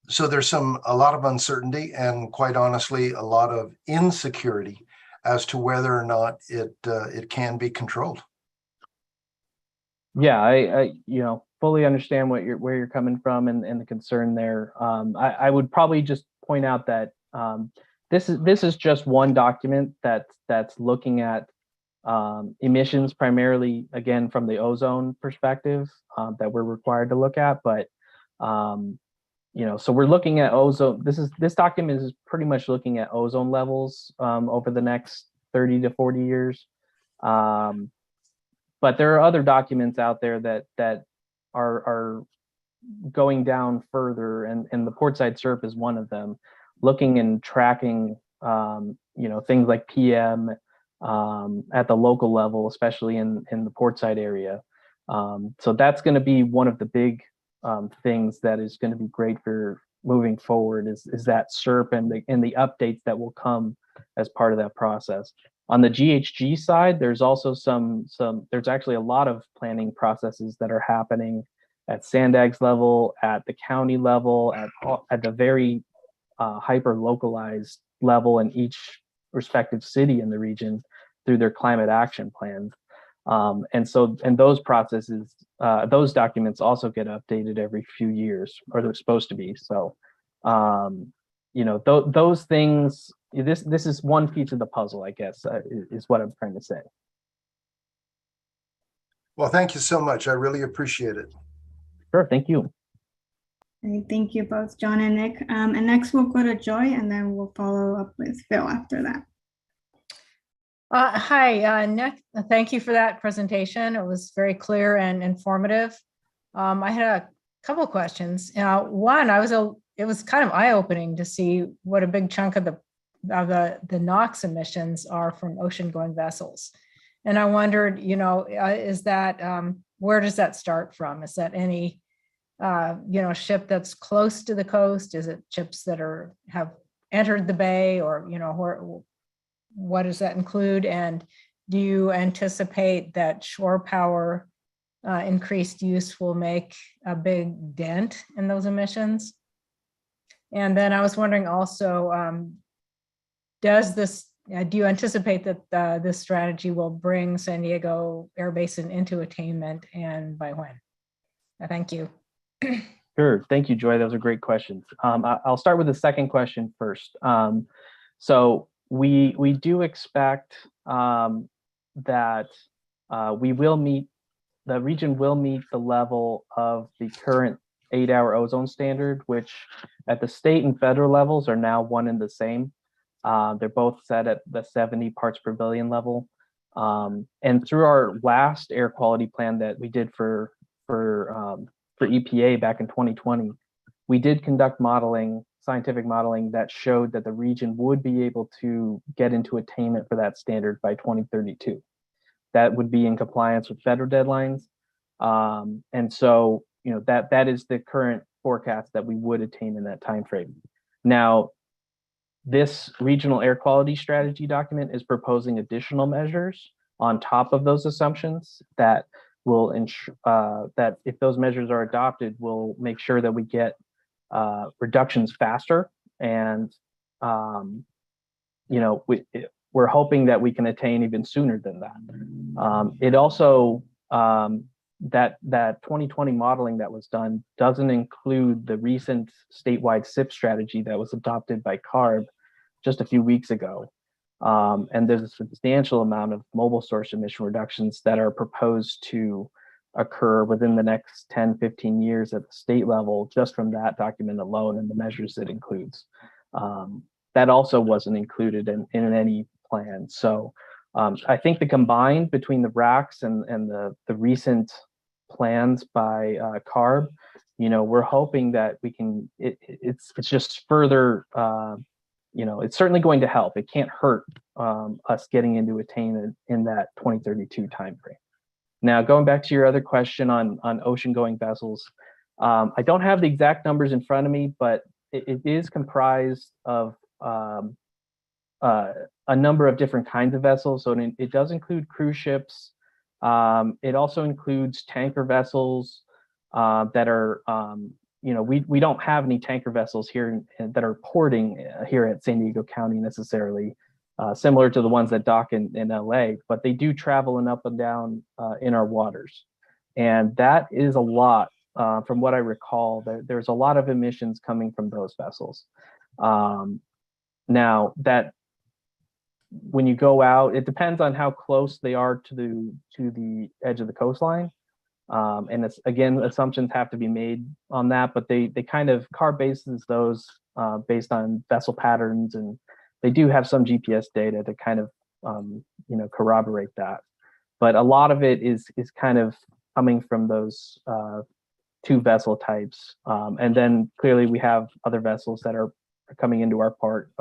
so there's a lot of uncertainty and quite honestly, a lot of insecurity as to whether or not it can be controlled. Yeah, I fully understand where you're coming from and the concern there. I would probably just point out that this is just one document that's looking at emissions primarily, again, from the ozone perspective that we're required to look at. But so we're looking at ozone. This document is pretty much looking at ozone levels over the next 30 to 40 years. But there are other documents out there that are going down further, and the Portside SERP is one of them, looking and tracking things like PM at the local level, especially in the Portside area. So that's going to be one of the big things that is going to be great for moving forward is that SERP and the updates that will come as part of that process. On the GHG side, there's also there's actually a lot of planning processes that are happening at Sandag's level, at the county level, at the very hyper localized level in each respective city in the region through their climate action plans. And those processes, those documents also get updated every few years, or they're supposed to be. So, those things, this is one piece of the puzzle, I guess, is what I'm trying to say. Well, thank you so much. I really appreciate it. Sure, thank you. Great, thank you both, John and Nick. And next we'll go to Joy, and then we'll follow up with Phil after that. Hi, Nick. Thank you for that presentation. It was very clear and informative. I had a couple of questions. One, it was kind of eye-opening to see what a big chunk of the NOx emissions are from ocean-going vessels. And I wondered, is that where does that start from? Is that any ship that's close to the coast? Is it ships that have entered the bay, or what does that include? And do you anticipate that shore power increased use will make a big dent in those emissions? And then I was wondering also, do you anticipate that this strategy will bring San Diego Air Basin into attainment, and by when? Thank you. Sure, thank you, Joy. Those are great questions. I'll start with the second question first. So we do expect that the region will meet the level of the current 8-hour ozone standard, which at the state and federal levels are now one and the same. They're both set at the 70 parts per billion level. And through our last air quality plan that we did for EPA back in 2020, we did conduct scientific modeling that showed that the region would be able to get into attainment for that standard by 2032. That would be in compliance with federal deadlines. And so, that is the current forecast that we would attain in that time frame. Now, this regional air quality strategy document is proposing additional measures on top of those assumptions that will ensure that if those measures are adopted, will make sure that we get reductions faster. And we're hoping that we can attain even sooner than that. It also that 2020 modeling that was done doesn't include the recent statewide SIP strategy that was adopted by CARB just a few weeks ago. And there's a substantial amount of mobile source emission reductions that are proposed to occur within the next 10, 15 years at the state level, just from that document alone and the measures it includes. That also wasn't included in any plan. So I think the combined between the RACs and the recent plans by CARB, we're hoping that we can, it's just further, it's certainly going to help. It can't hurt us getting into attainment in that 2032 timeframe. Now, going back to your other question on ocean-going vessels, I don't have the exact numbers in front of me, but it is comprised of a number of different kinds of vessels. So it does include cruise ships. It also includes tanker vessels that are, we don't have any tanker vessels here that are porting here at San Diego County necessarily, similar to the ones that dock in LA, but they do travel up and down in our waters. And that is a lot. From what I recall, there's a lot of emissions coming from those vessels. Now, that when you go out, it depends on how close they are to the edge of the coastline. And it's, again, assumptions have to be made on that, but they kind of CARB bases those based on vessel patterns, and they do have some GPS data to kind of corroborate that. But a lot of it is kind of coming from those two vessel types. And then clearly we have other vessels that are coming into our port,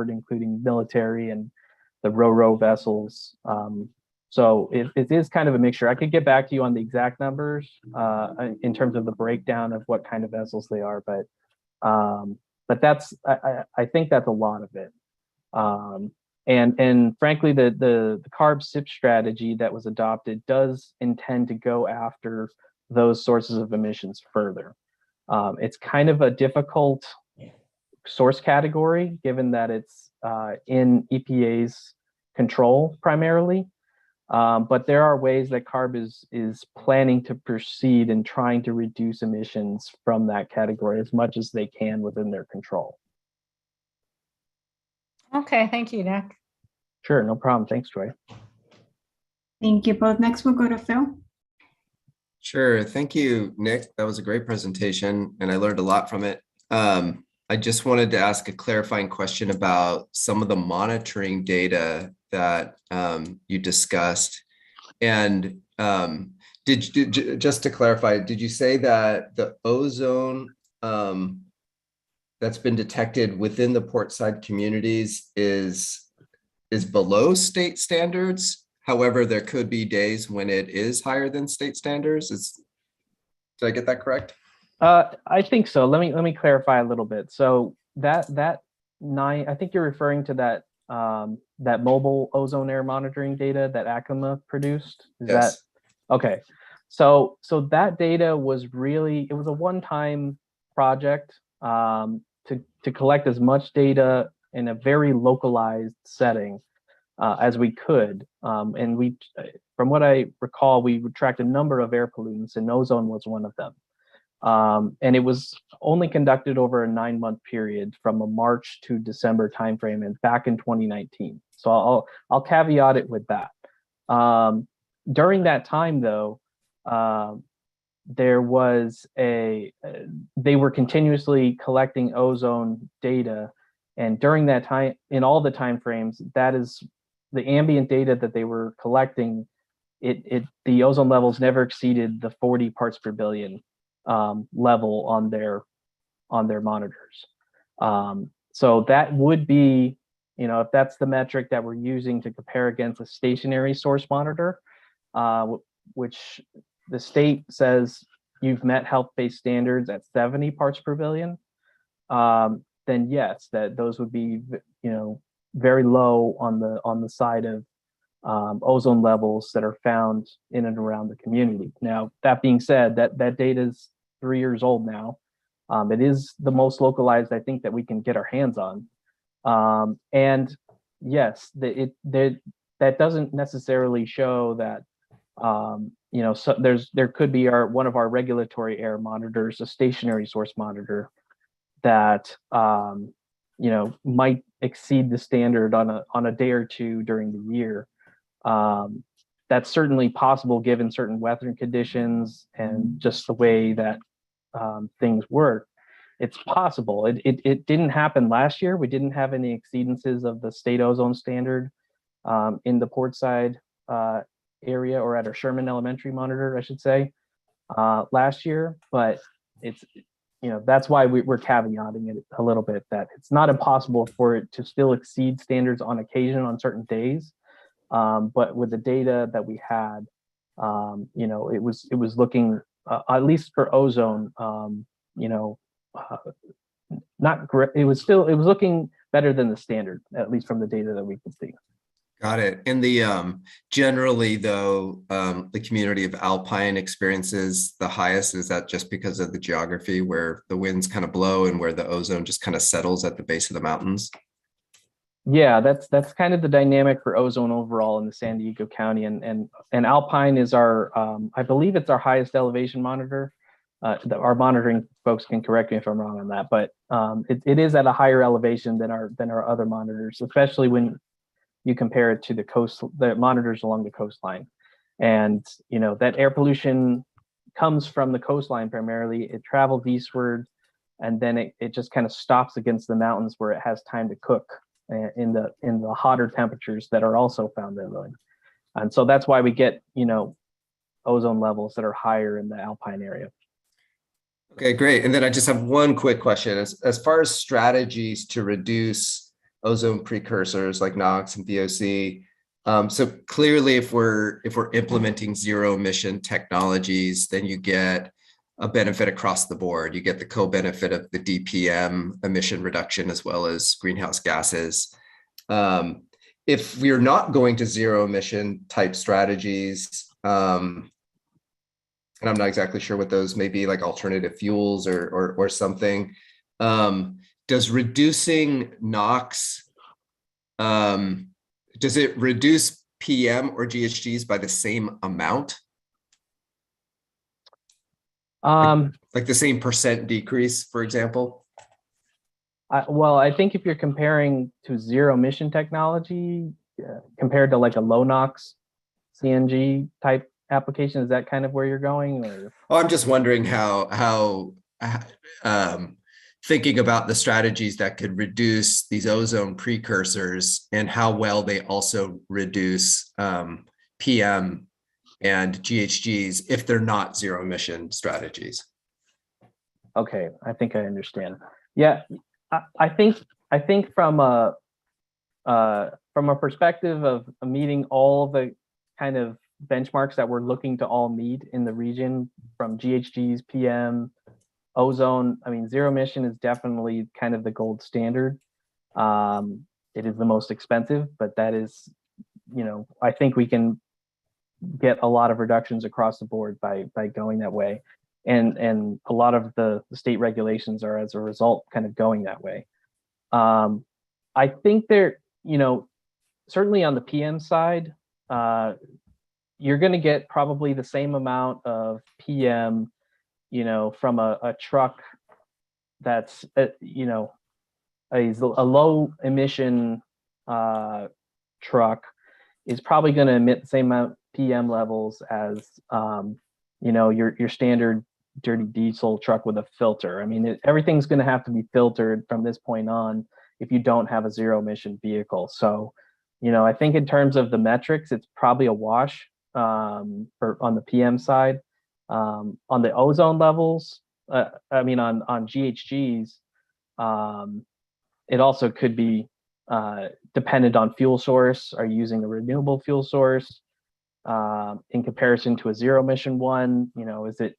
including military and the ro-ro vessels. So it is kind of a mixture. I could get back to you on the exact numbers in terms of the breakdown of what kind of vessels they are, but that's, I think that's a lot of it. And frankly, the CARB SIP strategy that was adopted does intend to go after those sources of emissions further. It's kind of a difficult source category, given that it's in EPA's control primarily. But there are ways that CARB is planning to proceed in trying to reduce emissions from that category as much as they can within their control. Okay, thank you, Nick. Sure, no problem. Thanks, Joy. Thank you both. Next, we'll go to Phil. Sure. Thank you, Nick. That was a great presentation, and I learned a lot from it. I just wanted to ask a clarifying question about some of the monitoring data that you discussed. And just to clarify, did you say that the ozone that's been detected within the Portside communities is below state standards? However, there could be days when it is higher than state standards. Did I get that correct? I think so. Let me clarify a little bit. So that I think you're referring to that that mobile ozone air monitoring data that Acoma produced. Is yes. That okay? So that data was really, it was a one-time project to collect as much data in a very localized setting as we could. And we, from what I recall, we tracked a number of air pollutants, and ozone was one of them. And it was only conducted over a 9-month period from a March to December timeframe, and back in 2019. So I'll caveat it with that. During that time, though, there was they were continuously collecting ozone data, and during that time, in all the timeframes, that is the ambient data that they were collecting. The ozone levels never exceeded the 40 parts per billion level on their monitors. So that would be, if that's the metric that we're using to compare against a stationary source monitor, which the state says you've met health-based standards at 70 parts per billion. then yes, that those would be, very low on the side of ozone levels that are found in and around the community. Now, that being said, that data is 3 years old now. It is the most localized I think that we can get our hands on. And yes, that doesn't necessarily show that so there could be one of our regulatory air monitors, a stationary source monitor that might exceed the standard on a day or two during the year. That's certainly possible given certain weather conditions and just the way that things work. It's possible. It didn't happen last year. We didn't have any exceedances of the state ozone standard in the Portside area, or at our Sherman Elementary monitor, I should say, last year. But it's, that's why we're caveating it a little bit, that it's not impossible for it to still exceed standards on occasion on certain days. But with the data that we had, it was looking, at least for ozone, not great. It was looking better than the standard, at least from the data that we can see. Got it. And the generally though, the community of Alpine experiences the highest. Is that just because of the geography where the winds kind of blow and where the ozone just kind of settles at the base of the mountains? Yeah, that's kind of the dynamic for ozone overall in the San Diego County, and Alpine is our, I believe it's our highest elevation monitor. Our monitoring folks can correct me if I'm wrong on that, but it is at a higher elevation than our other monitors, especially when you compare it to the monitors along the coastline. And that air pollution comes from the coastline primarily. It travels eastward, and then it just kind of stops against the mountains where it has time to cook in the hotter temperatures that are also found there. And so that's why we get ozone levels that are higher in the Alpine area. Okay, great. And then I just have one quick question. As far as strategies to reduce ozone precursors like NOx and VOC, so clearly if we're implementing zero emission technologies, then you get a benefit across the board. You get the co-benefit of the DPM emission reduction as well as greenhouse gases. If we're not going to zero emission type strategies, and I'm not exactly sure what those may be, like alternative fuels or something. Does reducing NOx, does it reduce PM or GHGs by the same amount? Like the same percent decrease, for example? Well, I think if you're comparing to zero emission technology compared to like a low NOx CNG type application, is that kind of where you're going? Or? Oh, I'm just wondering how thinking about the strategies that could reduce these ozone precursors and how well they also reduce PM and GHGs if they're not zero emission strategies. Okay, I think I understand. Yeah, I think from a perspective of meeting all the kind of benchmarks that we're looking to all meet in the region, from GHGs, PM, ozone, I mean, zero emission is definitely kind of the gold standard. It is the most expensive, but that is, I think we can get a lot of reductions across the board by going that way. And a lot of the state regulations are as a result kind of going that way. I think there, certainly on the PM side, you're going to get probably the same amount of PM, from a truck that's, a low emission truck is probably going to emit the same amount of PM levels as, your standard dirty diesel truck with a filter. I mean, everything's going to have to be filtered from this point on if you don't have a zero emission vehicle. So, I think in terms of the metrics, it's probably a wash on the PM side. On the ozone levels, on GHGs, it also could be dependent on fuel source. Are you using a renewable fuel source in comparison to a zero emission one? Is it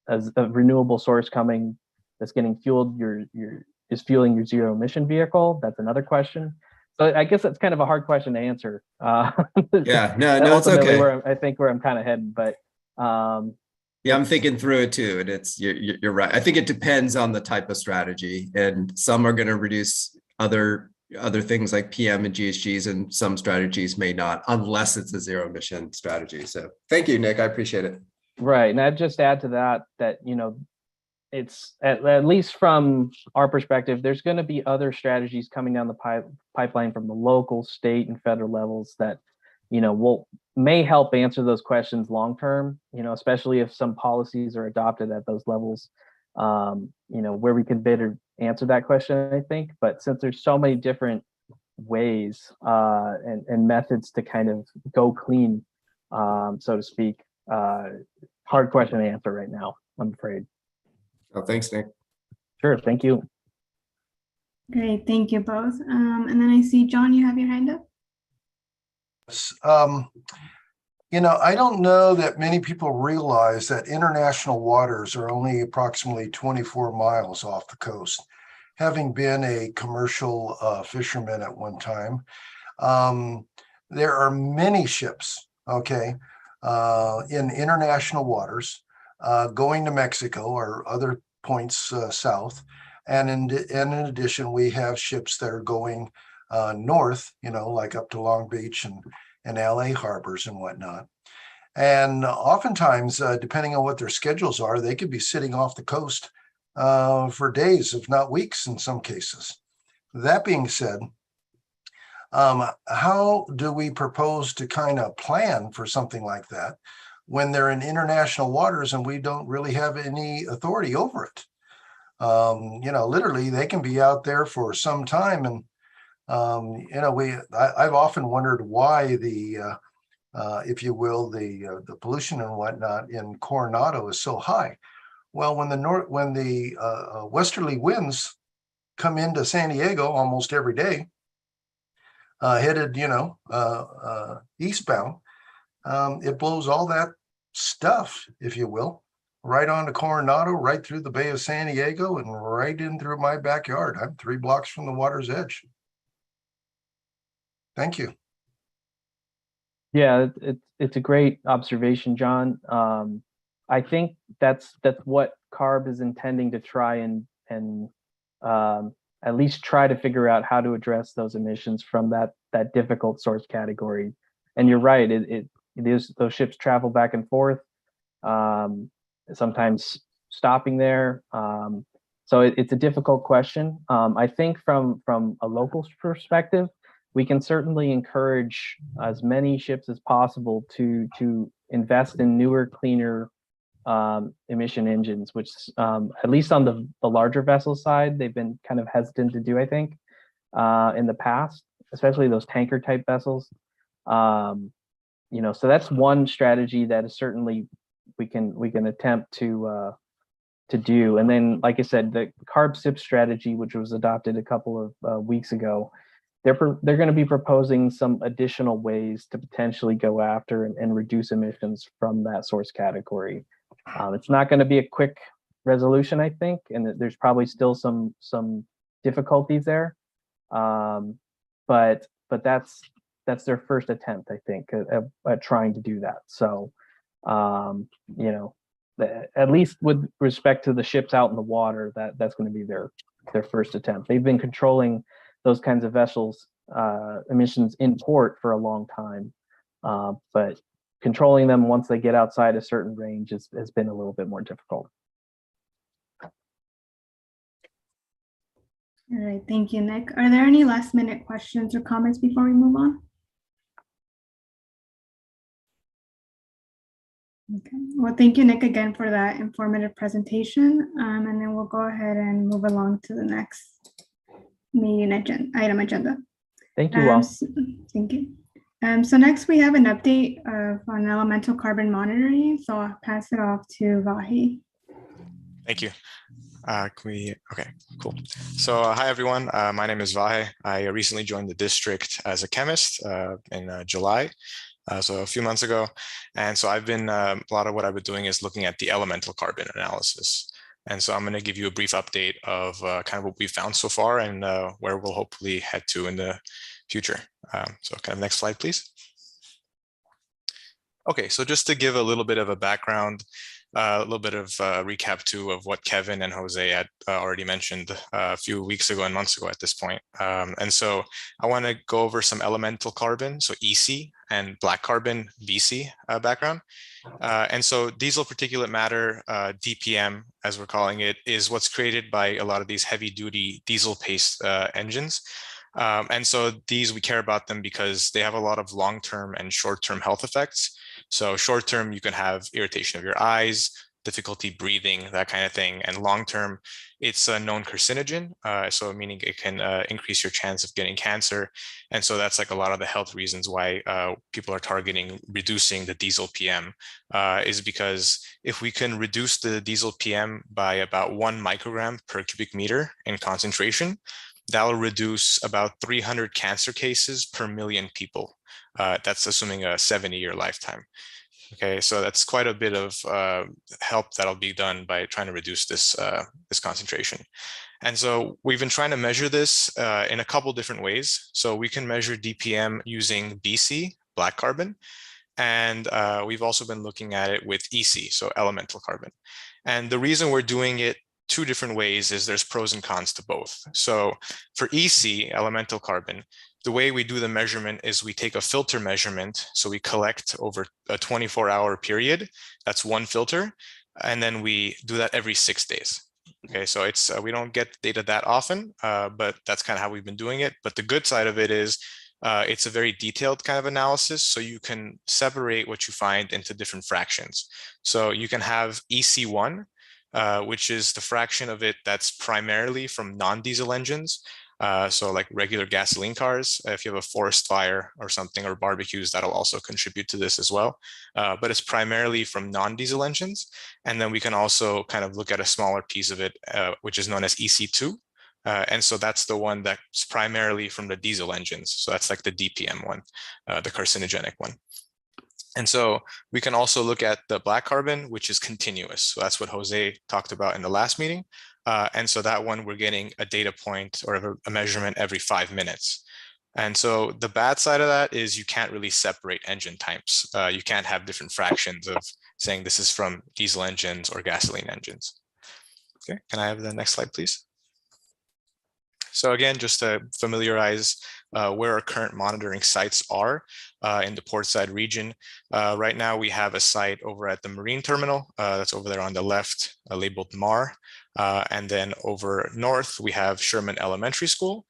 as a renewable source coming that's getting fueled your is fueling your zero emission vehicle? That's another question. So I guess that's kind of a hard question to answer. Yeah, no, it's ultimately okay. where I'm kind of heading, but yeah, I'm thinking through it too, and you're right. I think it depends on the type of strategy, and some are going to reduce other things like PM and GHGs, and some strategies may not, unless it's a zero emission strategy. So thank you, Nick. I appreciate it. Right, and I'd just add to that it's at least from our perspective, there's going to be other strategies coming down the pipeline from the local, state, and federal levels that may help answer those questions long term, especially if some policies are adopted at those levels, where we can better answer that question, I think. But since there's so many different ways and methods to kind of go clean, so to speak, hard question to answer right now, I'm afraid. Oh, thanks, Nick. Sure, thank you. Great, thank you both. And then I see, John, you have your hand up. I don't know that many people realize that international waters are only approximately 24 miles off the coast. Having been a commercial fisherman at one time, there are many ships, in international waters going to Mexico or other points south. And in addition, we have ships that are going north, like up to Long Beach and LA harbors and whatnot. And oftentimes, depending on what their schedules are, they could be sitting off the coast for days, if not weeks in some cases. That being said, how do we propose to kind of plan for something like that when they're in international waters and we don't really have any authority over it? Literally, they can be out there for some time, and I've often wondered why the if you will, the pollution and whatnot in Coronado is so high. Well, when the westerly winds come into San Diego almost every day, headed eastbound, it blows all that stuff, if you will, right onto Coronado, right through the Bay of San Diego, and right in through my backyard. I'm 3 blocks from the water's edge. Thank you. Yeah, it's a great observation, John. I think that's what CARB is intending to try and at least try to figure out how to address those emissions from that difficult source category. And you're right, it is, those ships travel back and forth, sometimes stopping there. So it's a difficult question. I think from a local perspective, we can certainly encourage as many ships as possible to invest in newer, cleaner emission engines, which at least on the larger vessel side, they've been kind of hesitant to do, I think, in the past, especially those tanker type vessels. So that's one strategy that is certainly we can attempt to do. And then, like I said, the CARB SIP strategy, which was adopted a couple of weeks ago, they're going to be proposing some additional ways to potentially go after and reduce emissions from that source category. It's not going to be a quick resolution, I think, and there's probably still some difficulties there. But that's their first attempt, I think, at trying to do that. So, at least with respect to the ships out in the water, that's going to be their first attempt. They've been controlling those kinds of vessels emissions in port for a long time, but controlling them once they get outside a certain range has been a little bit more difficult. All right, thank you, Nick. Are there any last minute questions or comments before we move on? Okay, well, thank you, Nick, again for that informative presentation. And then we'll go ahead and move along to the next meeting item agenda. Thank you all. Thank you. So next we have an update on elemental carbon monitoring. So I'll pass it off to Vahe. Thank you. Okay, cool. So hi, everyone. My name is Vahe. I recently joined the district as a chemist in July. So a few months ago. And so I've been, a lot of what I've been doing is looking at the elemental carbon analysis. And so I'm going to give you a brief update of kind of what we found so far and where we'll hopefully head to in the future. So kind of next slide, please. Okay, so just to give a little bit of a background, a little bit of recap too of what Kevin and Jose had already mentioned a few weeks ago and months ago at this point. And so I want to go over some elemental carbon, so EC, and black carbon, BC background. And so diesel particulate matter, DPM, as we're calling it, is what's created by a lot of these heavy duty diesel pace engines. And so these, we care about them because they have a lot of long-term and short-term health effects. So short-term, you can have irritation of your eyes, difficulty breathing, that kind of thing. And long-term, it's a known carcinogen. So meaning it can increase your chance of getting cancer. And so that's like a lot of the health reasons why people are targeting reducing the diesel PM is because if we can reduce the diesel PM by about 1 microgram per cubic meter in concentration, that will reduce about 300 cancer cases per million people. That's assuming a 70-year lifetime. Okay, so that's quite a bit of help that'll be done by trying to reduce this, this concentration. And so we've been trying to measure this in a couple different ways. So we can measure DPM using BC, black carbon, and we've also been looking at it with EC, so elemental carbon. And the reason we're doing it 2 different ways is there's pros and cons to both. So for EC, elemental carbon, the way we do the measurement is we take a filter measurement. So we collect over a 24-hour period. That's 1 filter. And then we do that every 6 days. Okay, so it's we don't get data that often, but that's kind of how we've been doing it. But the good side of it is it's a very detailed kind of analysis. So you can separate what you find into different fractions. So you can have EC1, which is the fraction of it that's primarily from non-diesel engines. So like regular gasoline cars, if you have a forest fire or something, or barbecues, that'll also contribute to this as well. But it's primarily from non-diesel engines. And then we can also kind of look at a smaller piece of it, which is known as EC2. And so that's the one that's primarily from the diesel engines. So that's like the DPM one, the carcinogenic one. And so we can also look at the black carbon, which is continuous. So that's what Jose talked about in the last meeting. And so that one, we're getting a data point or a measurement every 5 minutes. And so the bad side of that is you can't really separate engine types. You can't have different fractions of saying this is from diesel engines or gasoline engines. Okay, can I have the next slide, please? So again, just to familiarize where our current monitoring sites are in the Portside region. Right now, we have a site over at the Marine Terminal. That's over there on the left, labeled MAR. And then over north, we have Sherman Elementary School.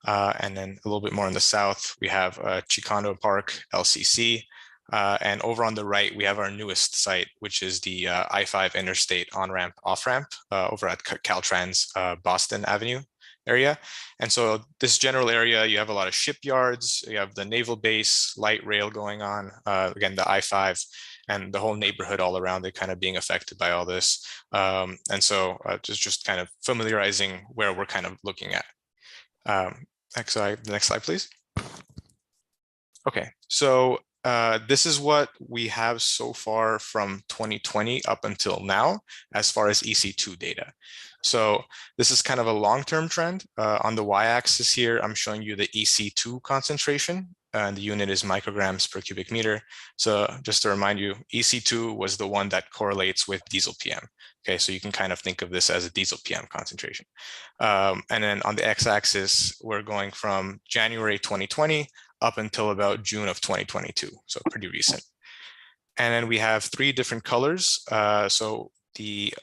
And then a little bit more in the south, we have Chicano Park, LCC. And over on the right, we have our newest site, which is the I-5 Interstate on-ramp, off-ramp over at Caltrans Boston Avenue area. And so this general area, you have a lot of shipyards, you have the naval base, light rail going on, again, the I-5, and the whole neighborhood all around it kind of being affected by all this. And so just kind of familiarizing where we're kind of looking at. The next slide, please. Okay, so this is what we have so far from 2020 up until now, as far as EC2 data. So this is kind of a long-term trend. On the y-axis here, I'm showing you the EC2 concentration, and the unit is micrograms per cubic meter. So just to remind you, EC2 was the one that correlates with diesel PM. Okay, so you can kind of think of this as a diesel PM concentration. And then on the x-axis, we're going from January 2020 up until about June of 2022, so pretty recent. And then we have 3 different colors. So the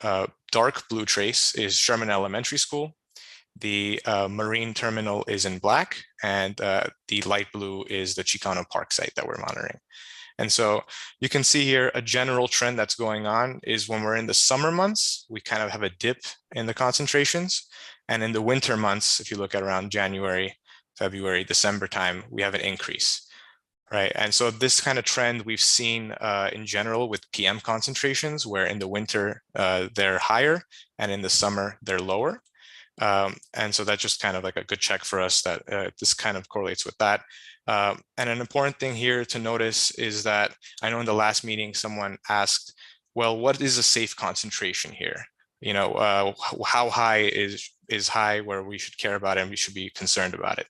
dark blue trace is Sherman Elementary School. The Marine Terminal is in black, and the light blue is the Chicano Park site that we're monitoring. And so you can see here a general trend that's going on is when we're in the summer months, we kind of have a dip in the concentrations. And in the winter months, if you look at around January, February, December time, we have an increase, right? And so this kind of trend we've seen in general with PM concentrations, where in the winter they're higher and in the summer they're lower. And so that's just kind of like a good check for us that this kind of correlates with that. And an important thing here to notice is that I know in the last meeting, someone asked, well, what is a safe concentration here? how high is high where we should care about it and we should be concerned about it.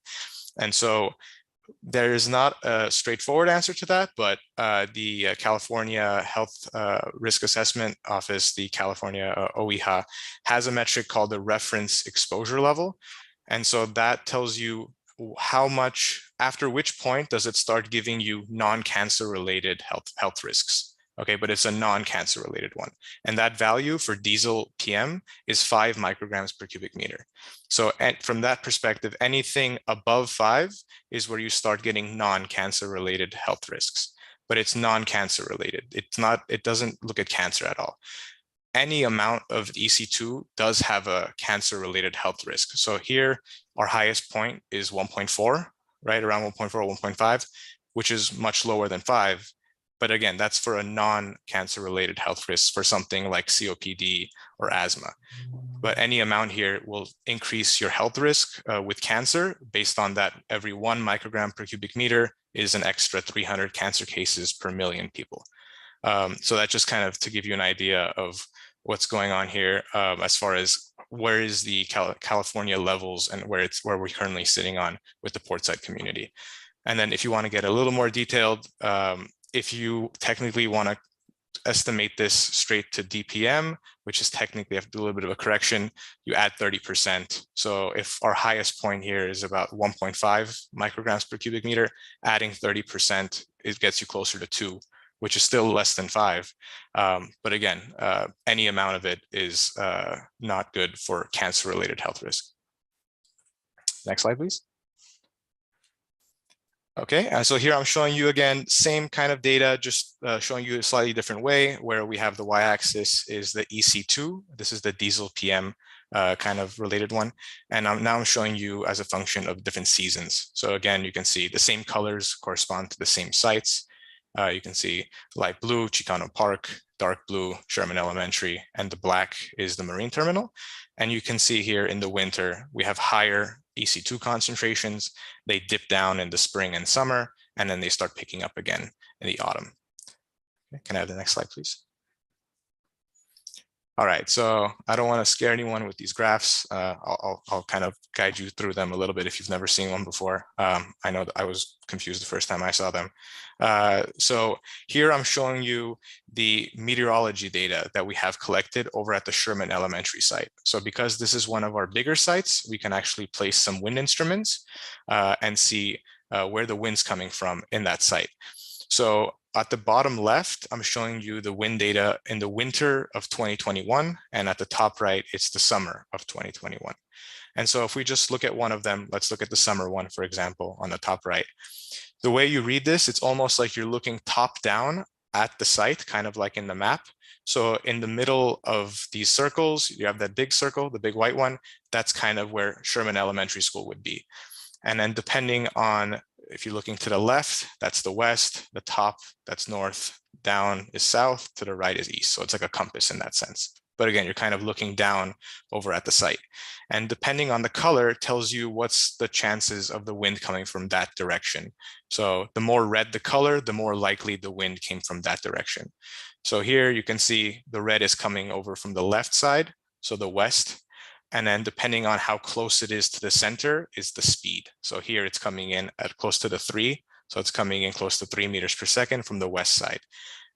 And so there is not a straightforward answer to that, but the California Health Risk Assessment Office, the California OEHA, has a metric called the reference exposure level. And so that tells you how much, after which point does it start giving you non-cancer related health risks. Okay, but it's a non-cancer related one. And that value for diesel PM is 5 micrograms per cubic meter. So from that perspective, anything above 5 is where you start getting non-cancer related health risks, but it's non-cancer related. It doesn't look at cancer at all. Any amount of EC2 does have a cancer related health risk. So here, our highest point is 1.4, right? Around 1.4 or 1.5, which is much lower than 5. But again, that's for a non-cancer related health risk for something like COPD or asthma. But any amount here will increase your health risk with cancer based on that every 1 microgram per cubic meter is an extra 300 cancer cases per million people. So that just kind of to give you an idea of what's going on here as far as where is the California levels and where we're currently sitting on with the Portside community. And then if you want to get a little more detailed, if you technically want to estimate this straight to DPM, which is technically, have to do a little bit of a correction, you add 30%. So if our highest point here is about 1.5 micrograms per cubic meter, adding 30%, it gets you closer to 2, which is still less than 5. But again, any amount of it is not good for cancer-related health risk. Next slide, please. Okay, so here I'm showing you again, same kind of data, just showing you a slightly different way, where we have the y-axis is the EC2. This is the diesel PM kind of related one. And now I'm showing you as a function of different seasons. So again, you can see the same colors correspond to the same sites. You can see light blue, Chicano Park, dark blue, Sherman Elementary, and the black is the Marine Terminal. And you can see here in the winter, we have higher EC2 concentrations. They dip down in the spring and summer, and then they start picking up again in the autumn. Okay, can I have the next slide, please? All right, so I don't want to scare anyone with these graphs. I'll kind of guide you through them a little bit if you've never seen one before. I know that I was confused the first time I saw them. So here I'm showing you the meteorology data that we have collected over at the Sherman Elementary site. So because this is one of our bigger sites, we can actually place some wind instruments and see where the wind's coming from in that site. So at the bottom left, I'm showing you the wind data in the winter of 2021. And at the top right, it's the summer of 2021. And so if we just look at one of them, let's look at the summer one, for example, on the top right. The way you read this, it's almost like you're looking top down at the site, kind of like in the map. So in the middle of these circles, you have that big circle, the big white one, that's kind of where Sherman Elementary School would be. And then depending on, if you're looking to the left, that's the west, the top, that's north, down is south, to the right is east. So it's like a compass in that sense. But again, you're kind of looking down over at the site. And depending on the color, it tells you what's the chances of the wind coming from that direction. So the more red the color, the more likely the wind came from that direction. So here you can see the red is coming over from the left side, so the west. And then depending on how close it is to the center is the speed. So here it's coming in at close to the 3. So it's coming in close to 3 meters per second from the west side.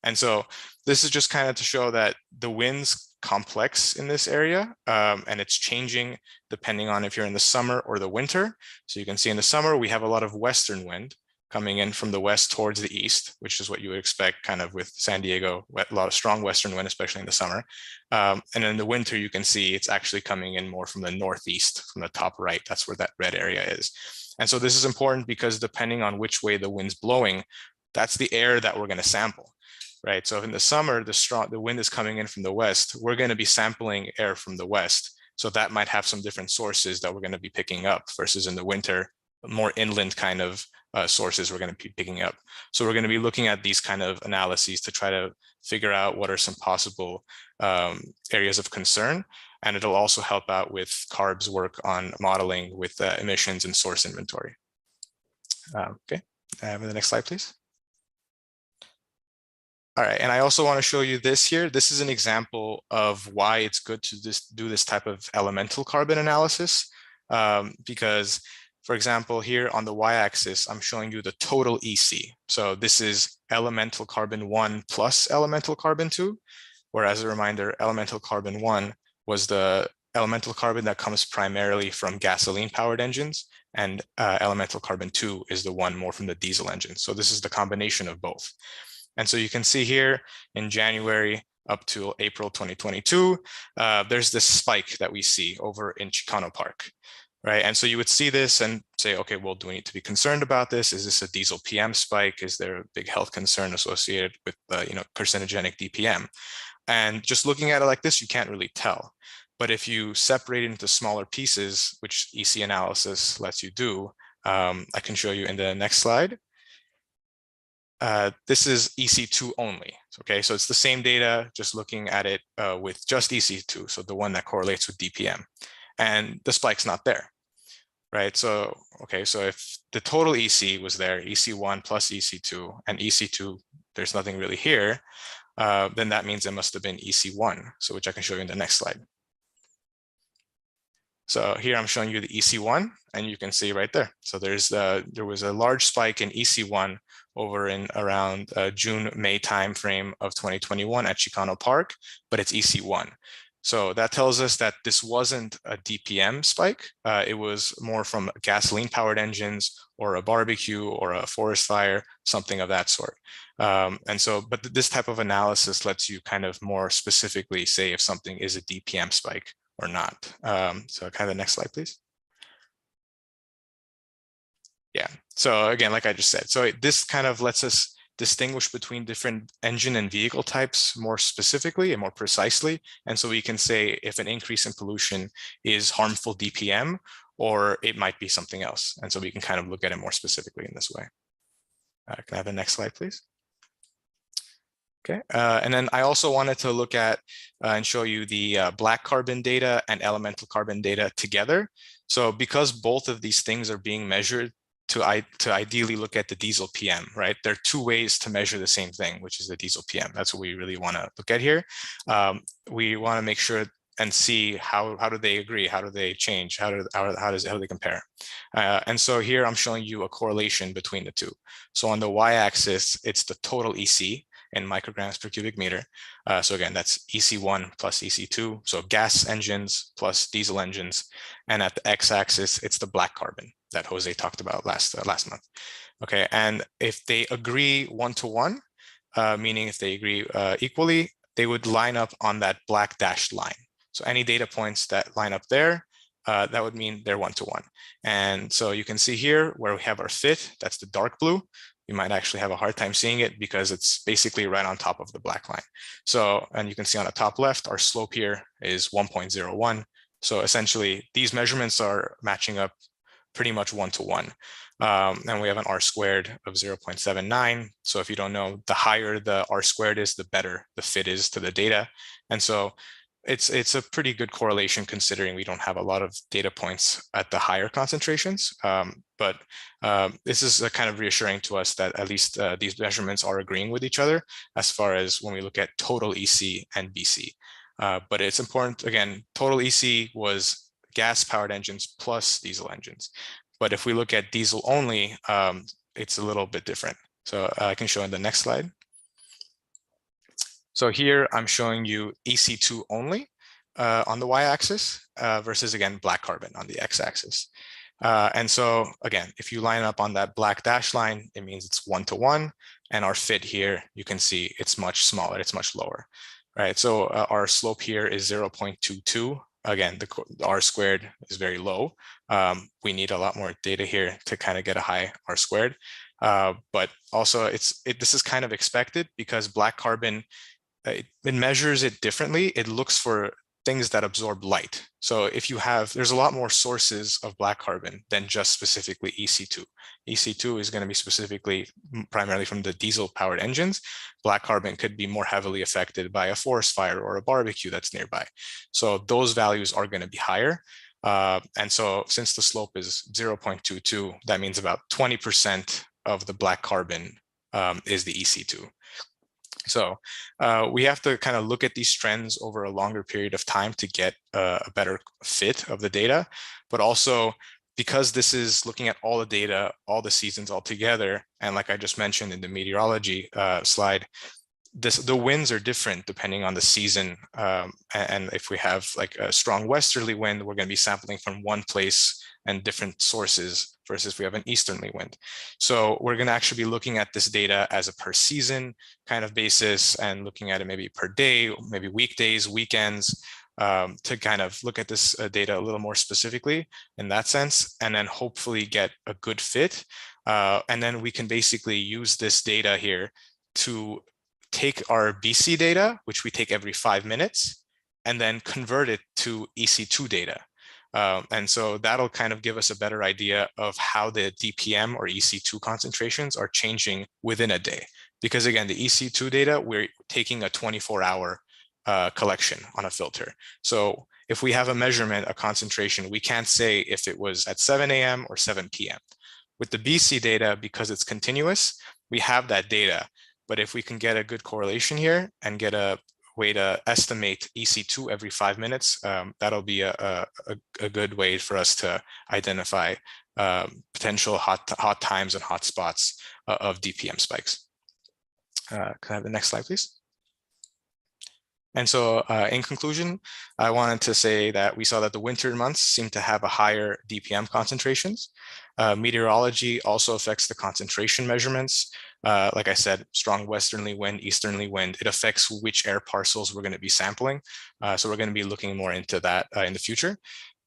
And so this is just kind of to show that the wind's complex in this area, and it's changing depending on if you're in the summer or the winter. So you can see in the summer, we have a lot of western wind coming in from the west towards the east, which is what you would expect kind of with San Diego, a lot of strong western wind, especially in the summer. And in the winter, you can see it's actually coming in more from the northeast, from the top right. That's where that red area is. And so this is important because depending on which way the wind's blowing, that's the air that we're going to sample, right? So in the summer, the wind is coming in from the west. We're going to be sampling air from the west. So that might have some different sources that we're going to be picking up versus in the winter, more inland kind of sources we're going to be picking up. So we're going to be looking at these kind of analyses to try to figure out what are some possible areas of concern. And it'll also help out with CARB's work on modeling with emissions and source inventory. Okay, the next slide, please. All right, and I also want to show you this here. This is an example of why it's good to just do this type of elemental carbon analysis, because, for example, here on the y-axis, I'm showing you the total EC. So this is elemental carbon 1 plus elemental carbon 2, where, as a reminder, elemental carbon 1 was the elemental carbon that comes primarily from gasoline-powered engines, and elemental carbon 2 is the one more from the diesel engine. So this is the combination of both. And so you can see here in January up to April 2022, there's this spike that we see over in Chicano Park, right? And so you would see this and say, okay, well, do we need to be concerned about this? Is this a diesel PM spike? Is there a big health concern associated with, carcinogenic DPM? And just looking at it like this, you can't really tell. But if you separate it into smaller pieces, which EC analysis lets you do, I can show you in the next slide. This is EC2 only, okay? So it's the same data, just looking at it with just EC2, so the one that correlates with DPM. And the spike's not there, right? So, okay, so if the total EC was there, EC1 plus EC2, and EC2, there's nothing really here, then that means it must have been EC1, so which I can show you in the next slide. So here I'm showing you the EC1, and you can see right there. So there was a large spike in EC1 over in around June-May timeframe of 2021 at Chicano Park, but it's EC1. So that tells us that this wasn't a DPM spike. It was more from gasoline-powered engines or a barbecue or a forest fire, something of that sort. But this type of analysis lets you kind of more specifically say if something is a DPM spike or not. So kind of the next slide, please. Yeah, so again, like I just said, so this kind of lets us distinguish between different engine and vehicle types more specifically and more precisely. And so we can say if an increase in pollution is harmful DPM, or it might be something else. And so we can kind of look at it more specifically in this way. Can I have the next slide, please? Okay, and then I also wanted to look at and show you the black carbon data and elemental carbon data together. So because both of these things are being measured to ideally look at the diesel PM, right? There are two ways to measure the same thing, which is the diesel PM. That's what we really want to look at here. We want to make sure and see how do they agree? How do they change? How do they compare? And so here I'm showing you a correlation between the two. So on the y-axis, it's the total EC in micrograms per cubic meter. So again, that's EC1 plus EC2, so gas engines plus diesel engines. And at the x-axis, it's the black carbon that Jose talked about last month. Okay, and if they agree one-to-one, meaning if they agree equally, they would line up on that black dashed line. So any data points that line up there, that would mean they're one-to-one. And so you can see here where we have our fit, that's the dark blue. You might actually have a hard time seeing it because it's basically right on top of the black line. So, and you can see on the top left, our slope here is 1.01. So essentially these measurements are matching up pretty much one-to-one. And we have an R squared of 0.79. So if you don't know, the higher the R squared is, the better the fit is to the data. And so it's a pretty good correlation considering we don't have a lot of data points at the higher concentrations. But this is kind of reassuring to us that at least these measurements are agreeing with each other as far as when we look at total EC and BC. But it's important, again, total EC was gas powered engines plus diesel engines. But if we look at diesel only, it's a little bit different. So I can show in the next slide. So here I'm showing you EC2 only on the y-axis versus, again, black carbon on the x-axis. And so again, if you line up on that black dash line, it means it's one-to-one. And our fit here, you can see it's much smaller, it's much lower, right? So our slope here is 0.22. Again, the R squared is very low. We need a lot more data here to kind of get a high R squared. But also this is kind of expected because black carbon, it measures it differently. It looks for things that absorb light. So if you have, there's a lot more sources of black carbon than just specifically EC2. EC2 is going to be specifically primarily from the diesel powered engines. Black carbon could be more heavily affected by a forest fire or a barbecue that's nearby. So those values are going to be higher. And so since the slope is 0.22, that means about 20% of the black carbon is the EC2. So we have to kind of look at these trends over a longer period of time to get a better fit of the data, but also because this is looking at all the data, all the seasons all together, and like I just mentioned in the meteorology slide, the winds are different depending on the season. And if we have like a strong westerly wind, we're going to be sampling from one place and different sources versus if we have an easterly wind. So we're going to actually be looking at this data as a per season kind of basis and looking at it maybe per day, maybe weekdays, weekends, to kind of look at this data a little more specifically in that sense, and then hopefully get a good fit. And then we can basically use this data here to take our BC data, which we take every 5 minutes, and then convert it to EC2 data. And so that'll kind of give us a better idea of how the DPM or EC2 concentrations are changing within a day. Because again, the EC2 data, we're taking a 24-hour collection on a filter. So if we have a measurement, a concentration, we can't say if it was at 7 a.m. or 7 p.m. With the BC data, because it's continuous, we have that data. But if we can get a good correlation here and get a way to estimate EC2 every 5 minutes, that'll be a good way for us to identify potential hot times and hot spots of DPM spikes. Can I have the next slide, please? And so in conclusion, I wanted to say that we saw that the winter months seem to have a higher DPM concentrations. Meteorology also affects the concentration measurements. Like I said, strong westerly wind, easterly wind, it affects which air parcels we're going to be sampling. So we're going to be looking more into that in the future.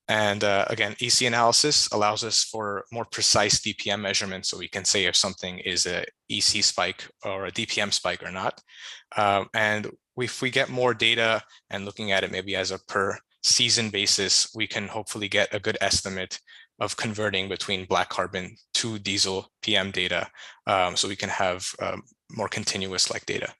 And again, EC analysis allows us for more precise DPM measurements, so we can say if something is a EC spike or a DPM spike or not. And if we get more data and looking at it maybe as a per season basis, we can hopefully get a good estimate of converting between black carbon to diesel PM data, so we can have more continuous like data.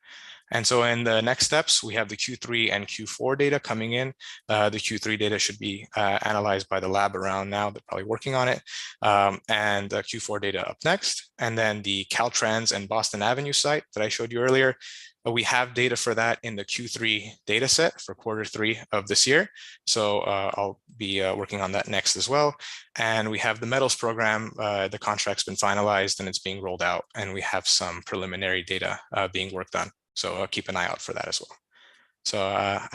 And so in the next steps, we have the Q3 and Q4 data coming in. The Q3 data should be analyzed by the lab around now. They're probably working on it. And the Q4 data up next. And then the Caltrans and Boston Avenue site that I showed you earlier. We have data for that in the Q3 data set for Q3 of this year. So I'll be working on that next as well. And we have the metals program. The contract's been finalized and it's being rolled out. And we have some preliminary data being worked on. So keep an eye out for that as well. So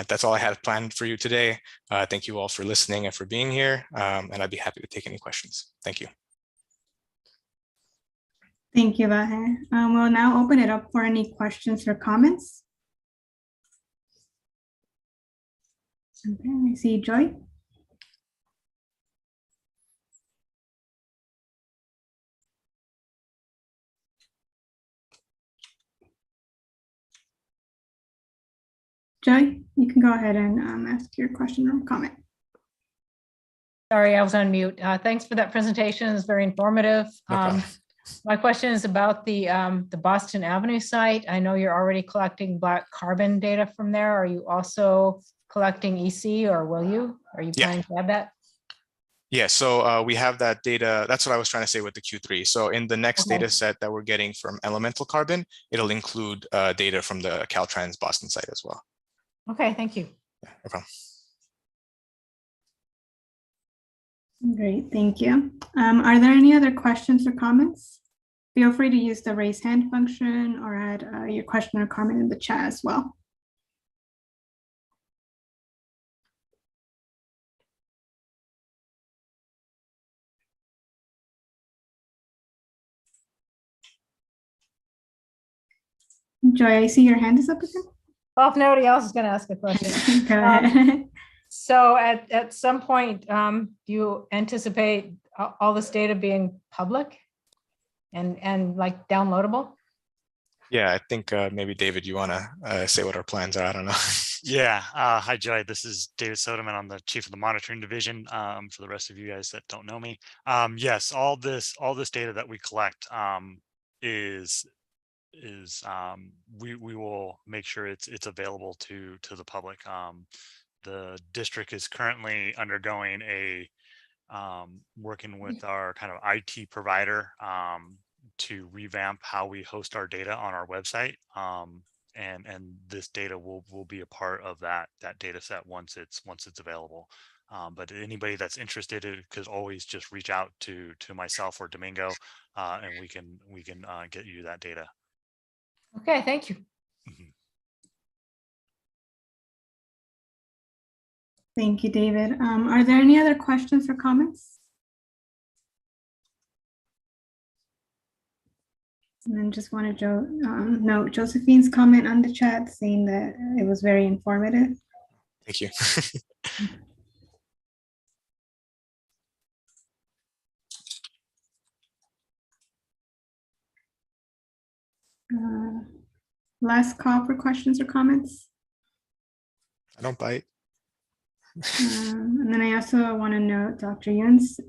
that's all I had planned for you today. Thank you all for listening and for being here. And I'd be happy to take any questions. Thank you. Thank you, Vahe. We'll now open it up for any questions or comments. Okay, I see Joy. Joy, you can go ahead and ask your question or comment. Sorry, I was on mute. Thanks for that presentation. It's very informative. My question is about the Boston Avenue site. I know you're already collecting black carbon data from there. Are you also collecting EC, or will you? Are you planning to have that? Yeah, so we have that data. That's what I was trying to say with the Q3. So in the next data set that we're getting from elemental carbon, it'll include data from the Caltrans Boston site as well. Okay, thank you. Yeah, no problem. Great, thank you. Are there any other questions or comments? Feel free to use the raise hand function or add your question or comment in the chat as well. Joy, I see your hand is up again. Well, if nobody else is going to ask a question. Go ahead. So at some point, do you anticipate all this data being public and like downloadable? Yeah, I think maybe David, you want to say what our plans are? I don't know. Yeah. Hi, Joy. This is David Soderman. I'm the chief of the monitoring division. For the rest of you guys that don't know me, yes, all this data that we collect we will make sure it's available to the public. The district is currently undergoing working with our kind of IT provider to revamp how we host our data on our website. and this data will be a part of that data set once it's available. But anybody that's interested could always just reach out to myself or Domingo, and we can get you that data. Okay, thank you. Thank you, David. Are there any other questions or comments? And then just want to note Josephine's comment on the chat saying that it was very informative. Thank you. Last call for questions or comments. I don't bite. And then I also want to note Dr. Yun's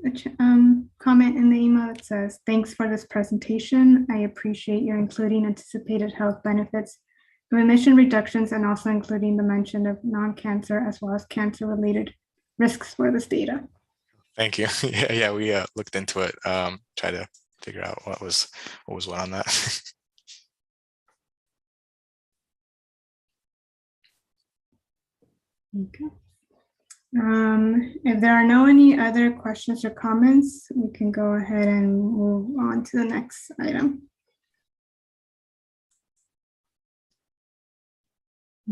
comment in the email that says, thanks for this presentation. I appreciate your including anticipated health benefits of emission reductions and also including the mention of non-cancer as well as cancer-related risks for this data. Thank you. Yeah, we looked into it, try to figure out what was what on that. Okay. If there are no any other questions or comments, we can go ahead and move on to the next item.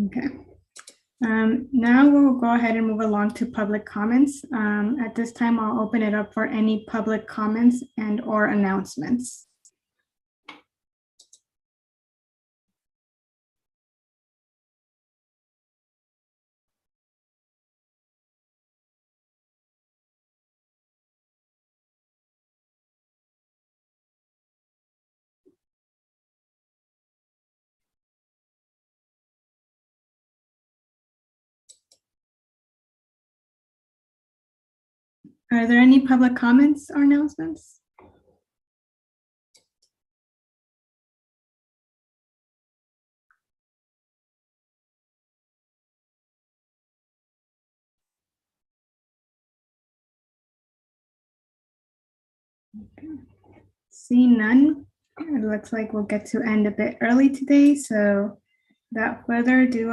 Okay. Now we'll go ahead and move along to public comments. At this time, I'll open it up for any public comments and or announcements. Are there any public comments or announcements? Okay. Seeing none, it looks like we'll get to end a bit early today. So without further ado,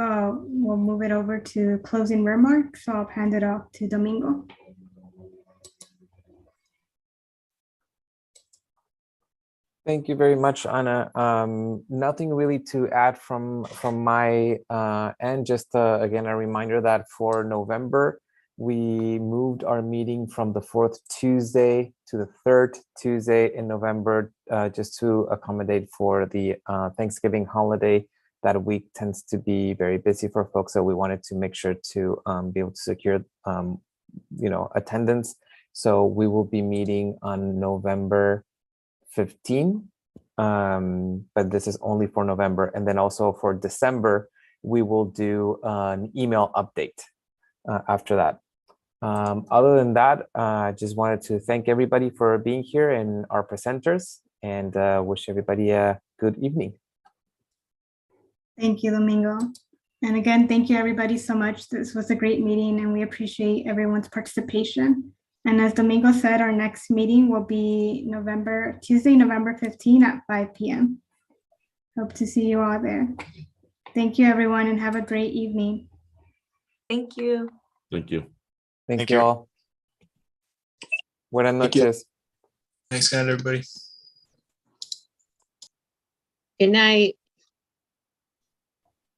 we'll move it over to closing remarks. So I'll hand it off to Domingo. Thank you very much, Anna. Nothing really to add from my end. Just again, a reminder that for November, we moved our meeting from the 4th Tuesday to the 3rd Tuesday in November, just to accommodate for the Thanksgiving holiday. That week tends to be very busy for folks, so we wanted to make sure to be able to secure, attendance. So we will be meeting on November 15, but this is only for November. And then also for December, we will do an email update after that. Other than that, I just wanted to thank everybody for being here and our presenters, and wish everybody a good evening. Thank you, Domingo. And again, thank you everybody so much. This was a great meeting and we appreciate everyone's participation. And as Domingo said, our next meeting will be Tuesday, November 15 at 5 p.m. Hope to see you all there. Thank you, everyone, and have a great evening. Thank you. Thank you. Thank you all. Buenas noches. Thanks, everybody. Good night.